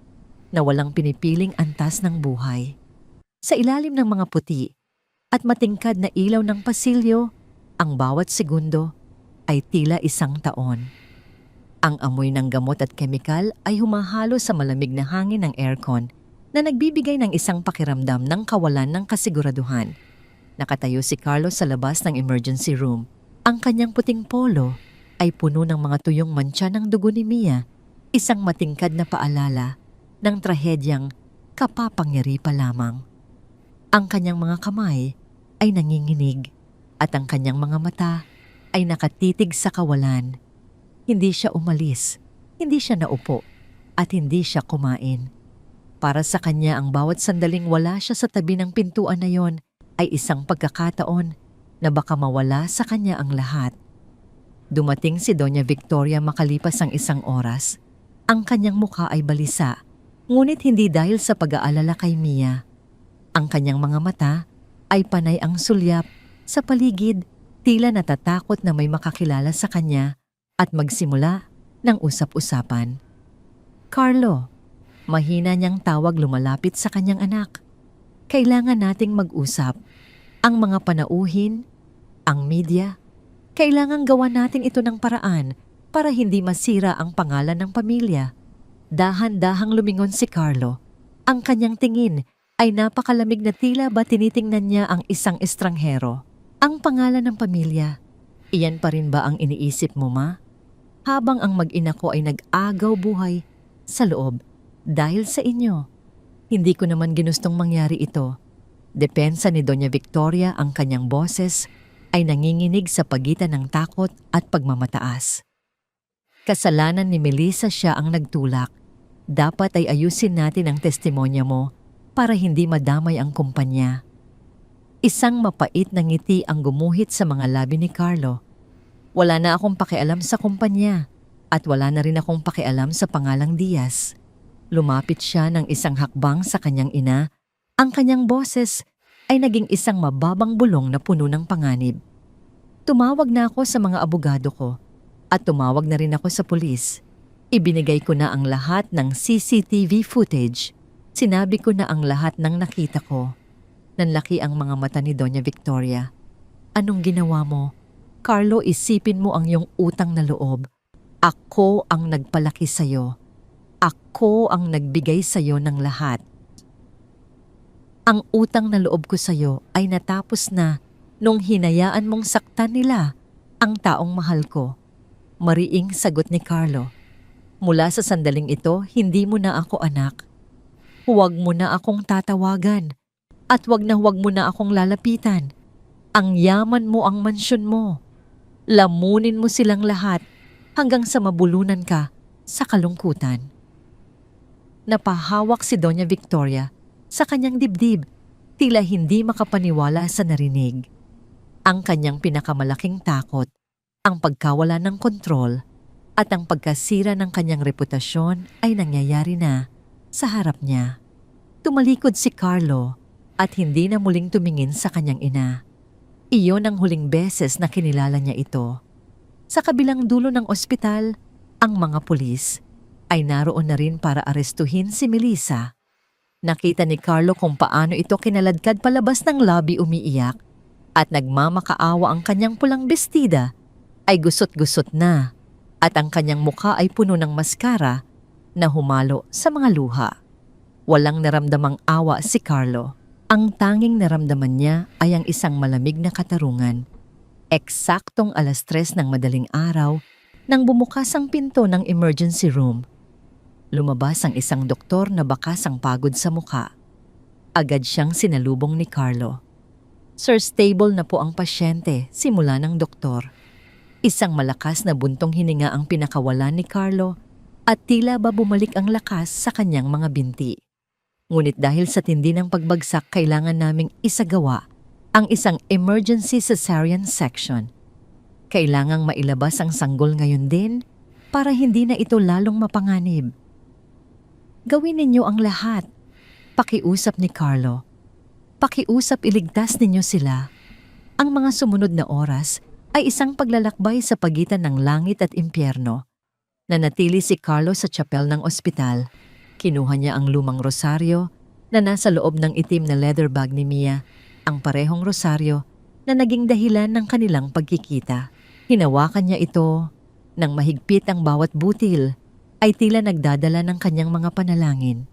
na walang pinipiling antas ng buhay. Sa ilalim ng mga puti at matingkad na ilaw ng pasilyo, ang bawat segundo ay tila isang taon. Ang amoy ng gamot at kemikal ay humahalo sa malamig na hangin ng aircon na nagbibigay ng isang pakiramdam ng kawalan ng kasiguraduhan. Nakatayo si Carlos sa labas ng emergency room. Ang kanyang puting polo ay puno ng mga tuyong mantsa ng dugo ni Mia, isang matingkad na paalala ng trahedyang kapapangyari pa lamang. Ang kanyang mga kamay ay nanginginig at ang kanyang mga mata ay nakatitig sa kawalan. Hindi siya umalis, Hindi siya naupo at hindi siya kumain. Para sa kanya ang bawat sandaling wala siya sa tabi ng pintuan na yon ay isang pagkakataon na baka mawala sa kanya ang lahat. Dumating si Doña Victoria makalipas ang isang oras. Ang kanyang mukha ay balisa, ngunit hindi dahil sa pag-aalala kay Mia. Ang kanyang mga mata ay panay ang sulyap sa paligid, tila natatakot na may makakilala sa kanya at magsimula ng usap-usapan. Carlo, mahina niyang tawag lumalapit sa kanyang anak. Kailangan nating mag-usap. Ang mga panauhin, ang media, kailangan gawa natin ito ng paraan para hindi masira ang pangalan ng pamilya. Dahan-dahang lumingon si Carlo. Ang kanyang tingin ay napakalamig na tila ba tinitingnan niya ang isang estranghero. Ang pangalan ng pamilya, iyan pa rin ba ang iniisip mo, ma? Habang ang mag-ina ko ay nag-agaw buhay sa loob dahil sa inyo. Hindi ko naman ginustong mangyari ito. Depensa ni Doña Victoria, ang kanyang boses ay nanginginig sa pagitan ng takot at pagmamataas. Kasalanan ni Melissa, siya ang nagtulak. Dapat ay ayusin natin ang testimonya mo para hindi madamay ang kumpanya. Isang mapait na ngiti ang gumuhit sa mga labi ni Carlo. Wala na akong pakialam sa kumpanya at wala na rin akong pakialam sa pangalang Diaz. Lumapit siya ng isang hakbang sa kanyang ina. Ang kanyang boses ay naging isang mababang bulong na puno ng panganib. Tumawag na ako sa mga abogado ko at tumawag na rin ako sa pulis. Ibinigay ko na ang lahat ng CCTV footage. Sinabi ko na ang lahat ng nakita ko. Nanlaki ang mga mata ni Doña Victoria. Anong ginawa mo? Carlo, isipin mo ang iyong utang na loob. Ako ang nagpalaki sa'yo. Ako ang nagbigay sa'yo ng lahat. Ang utang na loob ko sa'yo ay natapos na nung hinayaan mong saktan nila ang taong mahal ko. Mariing sagot ni Carlo. Mula sa sandaling ito, hindi mo na ako anak. Huwag mo na akong tatawagan at huwag mo na akong lalapitan. Ang yaman mo, ang mansyon mo. Lamunin mo silang lahat hanggang sa mabulunan ka sa kalungkutan. Napahawak si Doña Victoria sa kanyang dibdib, tila hindi makapaniwala sa narinig. Ang kanyang pinakamalaking takot, ang pagkawala ng kontrol at ang pagkasira ng kanyang reputasyon ay nangyayari na sa harap niya. Tumalikod si Carlo at hindi na muling tumingin sa kanyang ina. Iyon ang huling beses na kinilala niya ito. Sa kabilang dulo ng ospital, ang mga pulis ay naroon na rin para arestuhin si Melissa. Nakita ni Carlo kung paano ito kinaladkad palabas ng lobby umiiyak at nagmamakaawa. Ang kanyang pulang bestida ay gusot-gusot na at ang kanyang mukha ay puno ng maskara na humalo sa mga luha. Walang naramdamang awa si Carlo. Ang tanging naramdaman niya ay ang isang malamig na katarungan. Eksaktong 3:00 ng madaling araw nang bumukas ang pinto ng emergency room. Lumabas ang isang doktor na bakas ang pagod sa mukha. Agad siyang sinalubong ni Carlo. Sir, stable na po ang pasyente, simula ng doktor. Isang malakas na buntong hininga ang pinakawalan ni Carlo at tila ba bumalik ang lakas sa kanyang mga binti. Ngunit dahil sa tindi ng pagbagsak, kailangan naming isagawa ang isang emergency cesarean section. Kailangang mailabas ang sanggol ngayon din para hindi na ito lalong mapanganib. Gawin ninyo ang lahat. Pakiusap ni Carlo. Pakiusap, iligtas ninyo sila. Ang mga sumunod na oras ay isang paglalakbay sa pagitan ng langit at impyerno. Nanatili si Carlo sa chapel ng ospital. Kinuha niya ang lumang rosaryo na nasa loob ng itim na leather bag ni Mia, ang parehong rosaryo na naging dahilan ng kanilang pagkikita. Hinawakan niya ito nang mahigpit ang bawat butil ay tila nagdadala ng kanyang mga panalangin.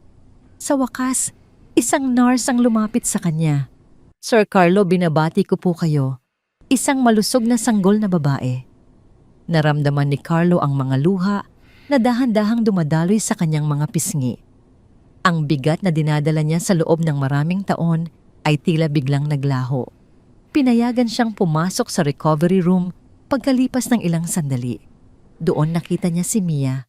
Sa wakas, isang nurse ang lumapit sa kanya. Sir Carlo, binabati ko po kayo. Isang malusog na sanggol na babae. Naramdaman ni Carlo ang mga luha na dahan-dahang dumadaloy sa kanyang mga pisngi. Ang bigat na dinadala niya sa loob ng maraming taon ay tila biglang naglaho. Pinayagan siyang pumasok sa recovery room pagkalipas ng ilang sandali. Doon nakita niya si Mia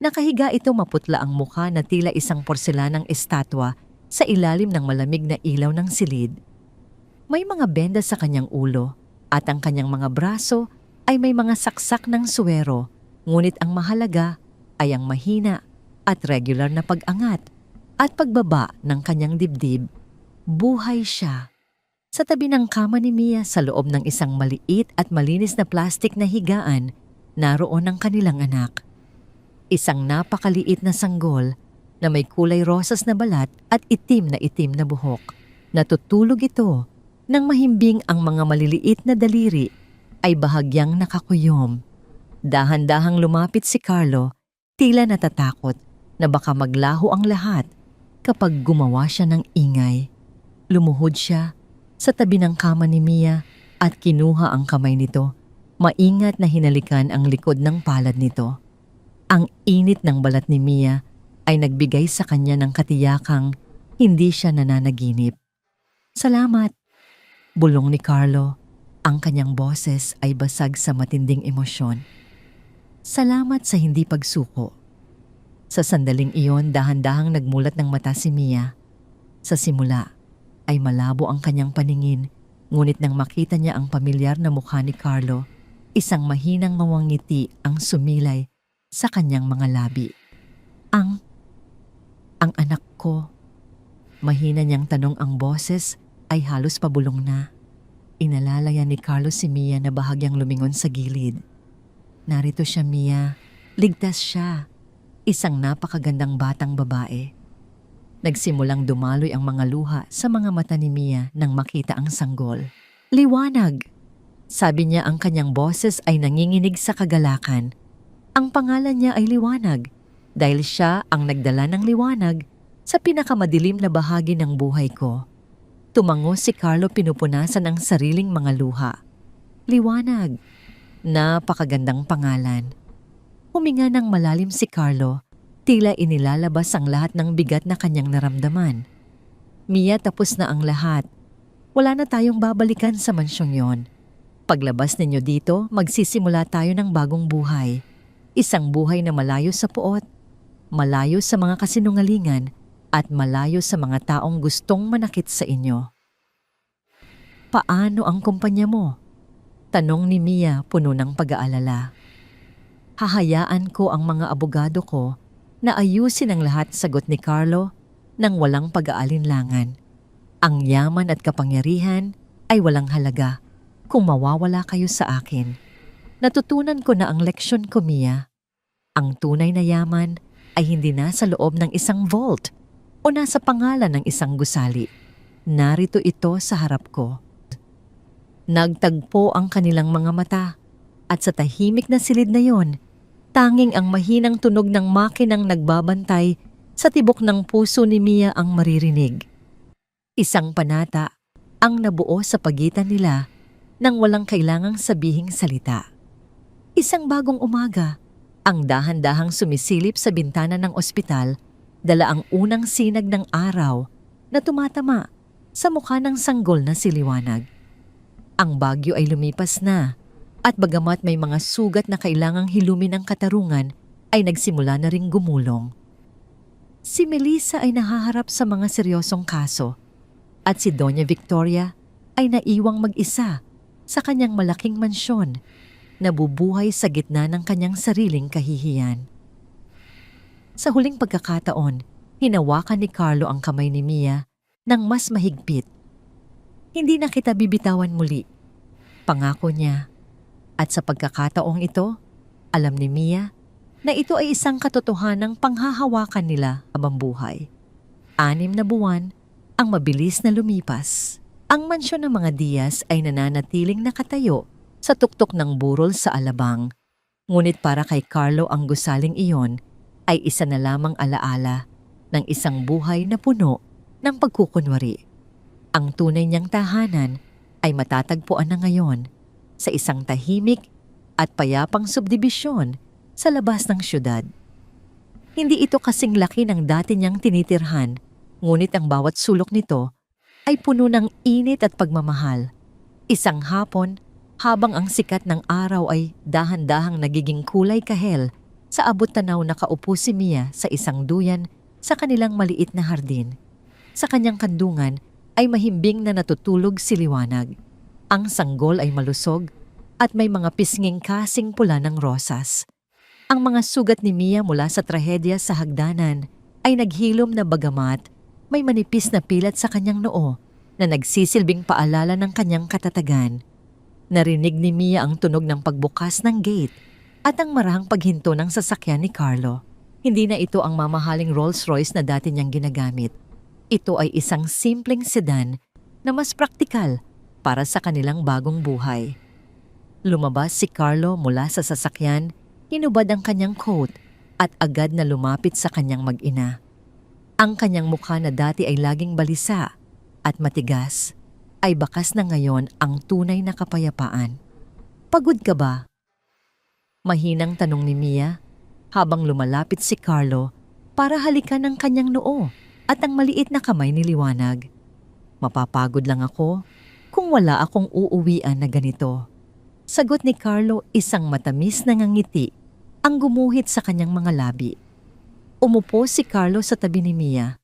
Nakahiga ito, maputla ang mukha na tila isang porselanang estatwa sa ilalim ng malamig na ilaw ng silid. May mga benda sa kanyang ulo at ang kanyang mga braso ay may mga saksak ng suwero, ngunit ang mahalaga ay ang mahina at regular na pag-angat at pagbaba ng kanyang dibdib. Buhay siya. Sa tabi ng kama ni Mia, sa loob ng isang maliit at malinis na plastik na higaan, naroon ang kanilang anak. Isang napakaliit na sanggol na may kulay rosas na balat at itim na buhok. Natutulog ito nang mahimbing ang mga maliliit na daliri ay bahagyang nakakuyom. Dahan-dahang lumapit si Carlo, tila natatakot na baka maglaho ang lahat kapag gumawa siya ng ingay. Lumuhod siya sa tabi ng kama ni Mia at kinuha ang kamay nito. Maingat na hinalikan ang likod ng palad nito. Ang init ng balat ni Mia ay nagbigay sa kanya ng katiyakang hindi siya nananaginip. "Salamat," bulong ni Carlo. Ang kanyang boses ay basag sa matinding emosyon. "Salamat sa hindi pagsuko." Sa sandaling iyon, dahan-dahang nagmulat ng mata si Mia. Sa simula ay malabo ang kanyang paningin, ngunit nang makita niya ang pamilyar na mukha ni Carlo, isang mahinang ngiti ang sumilay sa kanyang mga labi. Ang anak ko." Mahina niyang tanong, ang boses ay halos pabulong na. Inalalayan ni Carlos si Mia na bahagyang lumingon sa gilid. "Narito siya, Mia. Ligtas siya. Isang napakagandang batang babae." Nagsimulang dumaloy ang mga luha sa mga mata ni Mia nang makita ang sanggol. "Liwanag," sabi niya, ang kanyang boses ay nanginginig sa kagalakan. Ang pangalan niya ay Liwanag dahil siya ang nagdala ng liwanag sa pinakamadilim na bahagi ng buhay ko. Tumango si Carlo, pinupunasan ang sariling mga luha. "Liwanag, napakagandang pangalan." Huminga ng malalim si Carlo, tila inilalabas ang lahat ng bigat na kanyang naramdaman. "Mia, tapos na ang lahat. Wala na tayong babalikan sa mansyong yon. Paglabas ninyo dito, magsisimula tayo ng bagong buhay. Isang buhay na malayo sa puot, malayo sa mga kasinungalingan, at malayo sa mga taong gustong manakit sa inyo." "Paano ang kumpanya mo?" tanong ni Mia, puno ng pag-aalala. "Hahayaan ko ang mga abogado ko na ayusin ang lahat," sagot ni Carlo nang walang pag-aalinlangan. "Ang yaman at kapangyarihan ay walang halaga kung mawawala kayo sa akin. Natutunan ko na ang leksyon ko, Mia. Ang tunay na yaman ay hindi nasa loob ng isang vault o nasa pangalan ng isang gusali. Narito ito sa harap ko." Nagtagpo ang kanilang mga mata at sa tahimik na silid na yon, tanging ang mahinang tunog ng makinang nagbabantay sa tibok ng puso ni Mia ang maririnig. Isang panata ang nabuo sa pagitan nila nang walang kailangang sabihing salita. Isang bagong umaga, ang dahan-dahang sumisilip sa bintana ng ospital, dala ang unang sinag ng araw na tumatama sa mukha ng sanggol na si Liwanag. Ang bagyo ay lumipas na at bagamat may mga sugat na kailangang hilumin ng katarungan, ay nagsimula na ring gumulong. Si Melissa ay nahaharap sa mga seryosong kaso at si Doña Victoria ay naiwang mag-isa sa kanyang malaking mansyon, nabubuhay sa gitna ng kanyang sariling kahihiyan. Sa huling pagkakataon, hinawakan ni Carlo ang kamay ni Mia ng mas mahigpit. "Hindi na kita bibitawan muli," pangako niya. At sa pagkakataong ito, alam ni Mia na ito ay isang katotohanang panghahawakan nila habang buhay. 6 na buwan ang mabilis na lumipas. Ang mansyon ng mga Diaz ay nananatiling nakatayo sa tuktok ng burol sa Alabang. Ngunit para kay Carlo, ang gusaling iyon ay isa na lamang alaala ng isang buhay na puno ng pagkukunwari. Ang tunay niyang tahanan ay matatagpuan na ngayon sa isang tahimik at payapang subdibisyon sa labas ng syudad. Hindi ito kasing laki ng dati niyang tinitirhan, ngunit ang bawat sulok nito ay puno ng init at pagmamahal. Isang hapon, habang ang sikat ng araw ay dahan-dahang nagiging kulay kahel Sa abot tanaw nakaupo si Mia sa isang duyan sa kanilang maliit na hardin. Sa kanyang kandungan ay mahimbing na natutulog si Liwanag. Ang sanggol ay malusog at may mga pisnging kasing pula ng rosas. Ang mga sugat ni Mia mula sa trahedya sa hagdanan ay naghilom na bagamat may manipis na pilat sa kanyang noo na nagsisilbing paalala ng kanyang katatagan. Narinig ni Mia ang tunog ng pagbukas ng gate at ang marahang paghinto ng sasakyan ni Carlo. Hindi na ito ang mamahaling Rolls-Royce na dati niyang ginagamit. Ito ay isang simpleng sedan na mas praktikal para sa kanilang bagong buhay. Lumabas si Carlo mula sa sasakyan, hinubad ang kanyang coat at agad na lumapit sa kanyang mag-ina. Ang kanyang mukha na dati ay laging balisa at matigas ay bakas na ngayon ang tunay na kapayapaan. Pagod ka ba? Mahinang tanong ni Mia habang lumalapit si Carlo para halikan ang kanyang noo at ang maliit na kamay ni Liwanag. Mapapagod lang ako kung wala akong uuwian na ganito. Sagot ni Carlo, isang matamis na ngangiti ang gumuhit sa kanyang mga labi. Umupo si Carlo sa tabi ni Mia.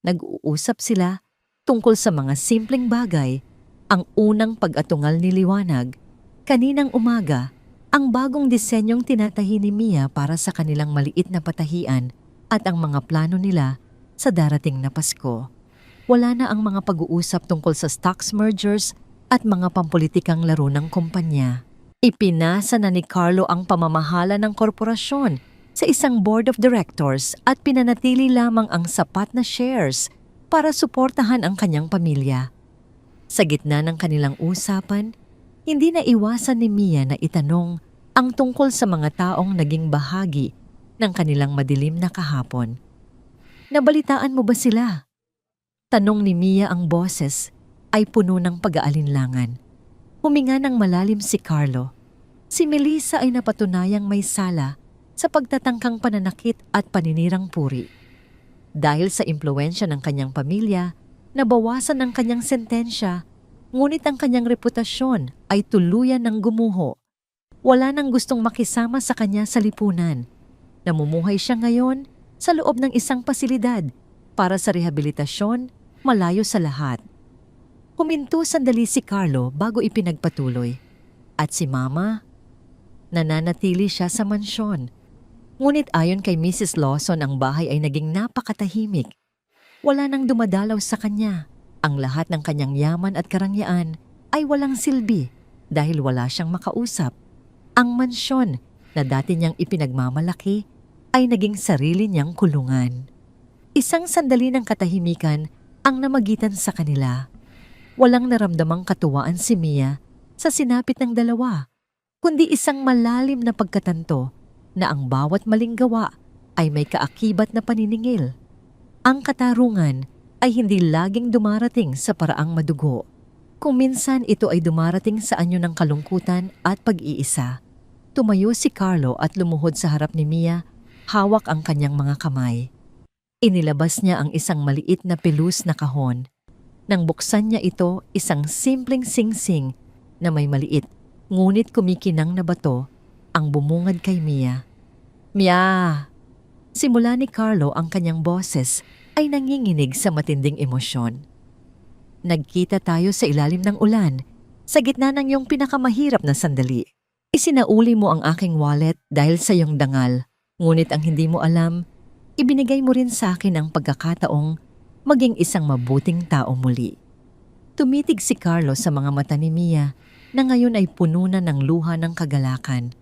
Nag-uusap sila tungkol sa mga simpleng bagay, ang unang pag-atungal ni Liwanag, kaninang umaga, ang bagong disenyong tinatahi ni Mia para sa kanilang maliit na patahian at ang mga plano nila sa darating na Pasko. Wala na ang mga pag-uusap tungkol sa stocks mergers at mga pampulitikang laro ng kumpanya. Ipinasa na ni Carlo ang pamamahala ng korporasyon sa isang board of directors at pinanatili lamang ang sapat na shares para suportahan ang kanyang pamilya. Sa gitna ng kanilang usapan, hindi na iwasan ni Mia na itanong ang tungkol sa mga taong naging bahagi ng kanilang madilim na kahapon. Nabalitaan mo ba sila? Tanong ni Mia, ang boses ay puno ng pag-aalinlangan. Huminga ng malalim si Carlo. Si Melissa ay napatunayang may sala sa pagtatangkang pananakit at paninirang puri. Dahil sa impluwensya ng kanyang pamilya, nabawasan ang kanyang sentensya, ngunit ang kanyang reputasyon ay tuluyan ng gumuho. Wala nang gustong makisama sa kanya sa lipunan. Namumuhay siya ngayon sa loob ng isang pasilidad para sa rehabilitasyon, malayo sa lahat. Huminto sandali si Carlo bago ipinagpatuloy. At si Mama? Nananatili siya sa mansyon. Ngunit ayon kay Mrs. Lawson, ang bahay ay naging napakatahimik. Wala nang dumadalaw sa kanya. Ang lahat ng kanyang yaman at karangyaan ay walang silbi dahil wala siyang makausap. Ang mansyon na dati niyang ipinagmamalaki ay naging sarili niyang kulungan. Isang sandali ng katahimikan ang namagitan sa kanila. Walang naramdamang katuwaan si Mia sa sinapit ng dalawa, kundi isang malalim na pagkatanto na ang bawat maling gawa ay may kaakibat na paniningil. Ang katarungan ay hindi laging dumarating sa paraang madugo. Kung minsan ito ay dumarating sa anyo ng kalungkutan at pag-iisa. Tumayo si Carlo at lumuhod sa harap ni Mia, hawak ang kanyang mga kamay. Inilabas niya ang isang maliit na pelus na kahon. Nang buksan niya ito, isang simpleng singsing na may maliit, ngunit kumikinang na bato ang bumungad kay Mia. Mia! Simula ni Carlo, ang kanyang boses ay nanginginig sa matinding emosyon. Nagkita tayo sa ilalim ng ulan, sa gitna ng iyong pinakamahirap na sandali. Isinauli mo ang aking wallet dahil sa iyong dangal, ngunit ang hindi mo alam, ibinigay mo rin sa akin ang pagkakataong maging isang mabuting tao muli. Tumitig si Carlo sa mga mata ni Mia na ngayon ay puno na ng luha ng kagalakan.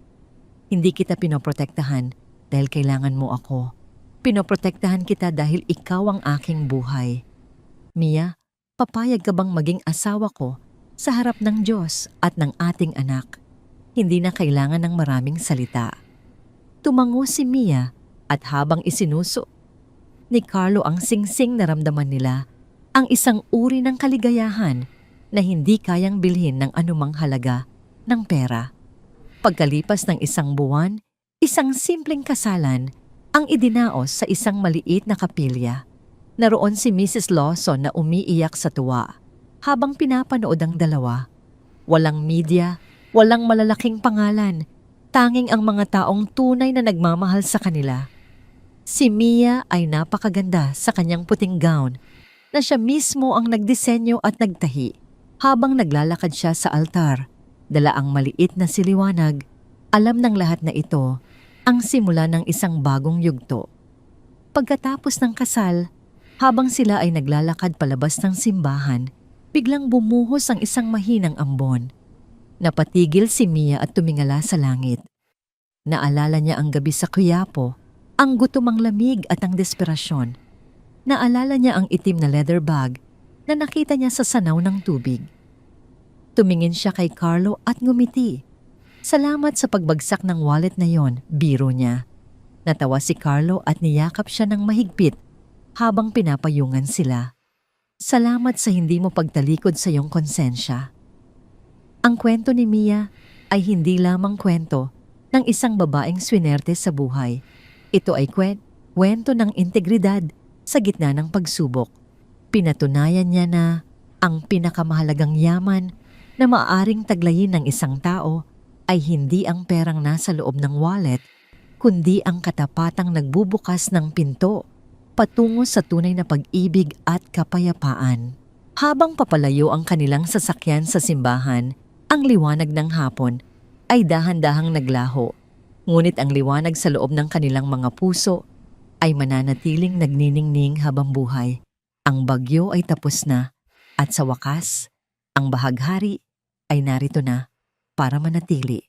Hindi kita pinoprotektahan dahil kailangan mo ako. Pinoprotektahan kita dahil ikaw ang aking buhay. Mia, papayag ka bang maging asawa ko sa harap ng Diyos at ng ating anak? Hindi na kailangan ng maraming salita. Tumango si Mia at habang isinuso ni Carlo ang singsing, naramdaman nila ang isang uri ng kaligayahan na hindi kayang bilhin ng anumang halaga ng pera. Pagkalipas ng isang buwan, isang simpleng kasalan ang idinaos sa isang maliit na kapilya. Naroon si Mrs. Lawson na umiiyak sa tuwa habang pinapanood ang dalawa. Walang media, walang malalaking pangalan, Tanging ang mga taong tunay na nagmamahal sa kanila. Si Mia ay napakaganda sa kanyang puting gown na siya mismo ang nagdisenyo at nagtahi. Habang naglalakad siya sa altar, dala ang maliit na siliwanag, alam ng lahat na ito ang simula ng isang bagong yugto. Pagkatapos ng kasal, habang sila ay naglalakad palabas ng simbahan, biglang bumuhos ang isang mahinang ambon. Napatigil si Mia at tumingala sa langit. Naalala niya ang gabi sa Quiapo, ang gutom ang lamig at ang desperasyon. Naalala niya ang itim na leather bag na nakita niya sa sanaw ng tubig. Tumingin siya kay Carlo at ngumiti. Salamat sa pagbagsak ng wallet na yon, biro niya. Natawa si Carlo at niyakap siya ng mahigpit habang pinapayungan sila. Salamat sa hindi mo pagtalikod sa iyong konsensya. Ang kwento ni Mia ay hindi lamang kwento ng isang babaeng swinerte sa buhay. Ito ay kwento ng integridad sa gitna ng pagsubok. Pinatunayan niya na ang pinakamahalagang yaman na maaaring taglayin ng isang tao ay hindi ang perang nasa loob ng wallet, kundi ang katapatang nagbubukas ng pinto patungo sa tunay na pag-ibig at kapayapaan. Habang papalayo ang kanilang sasakyan sa simbahan, ang liwanag ng hapon ay dahan-dahang naglaho, ngunit ang liwanag sa loob ng kanilang mga puso ay mananatiling nagniningning habang buhay. Ang bagyo ay tapos na at sa wakas, ang bahaghari ay narito na para manatili.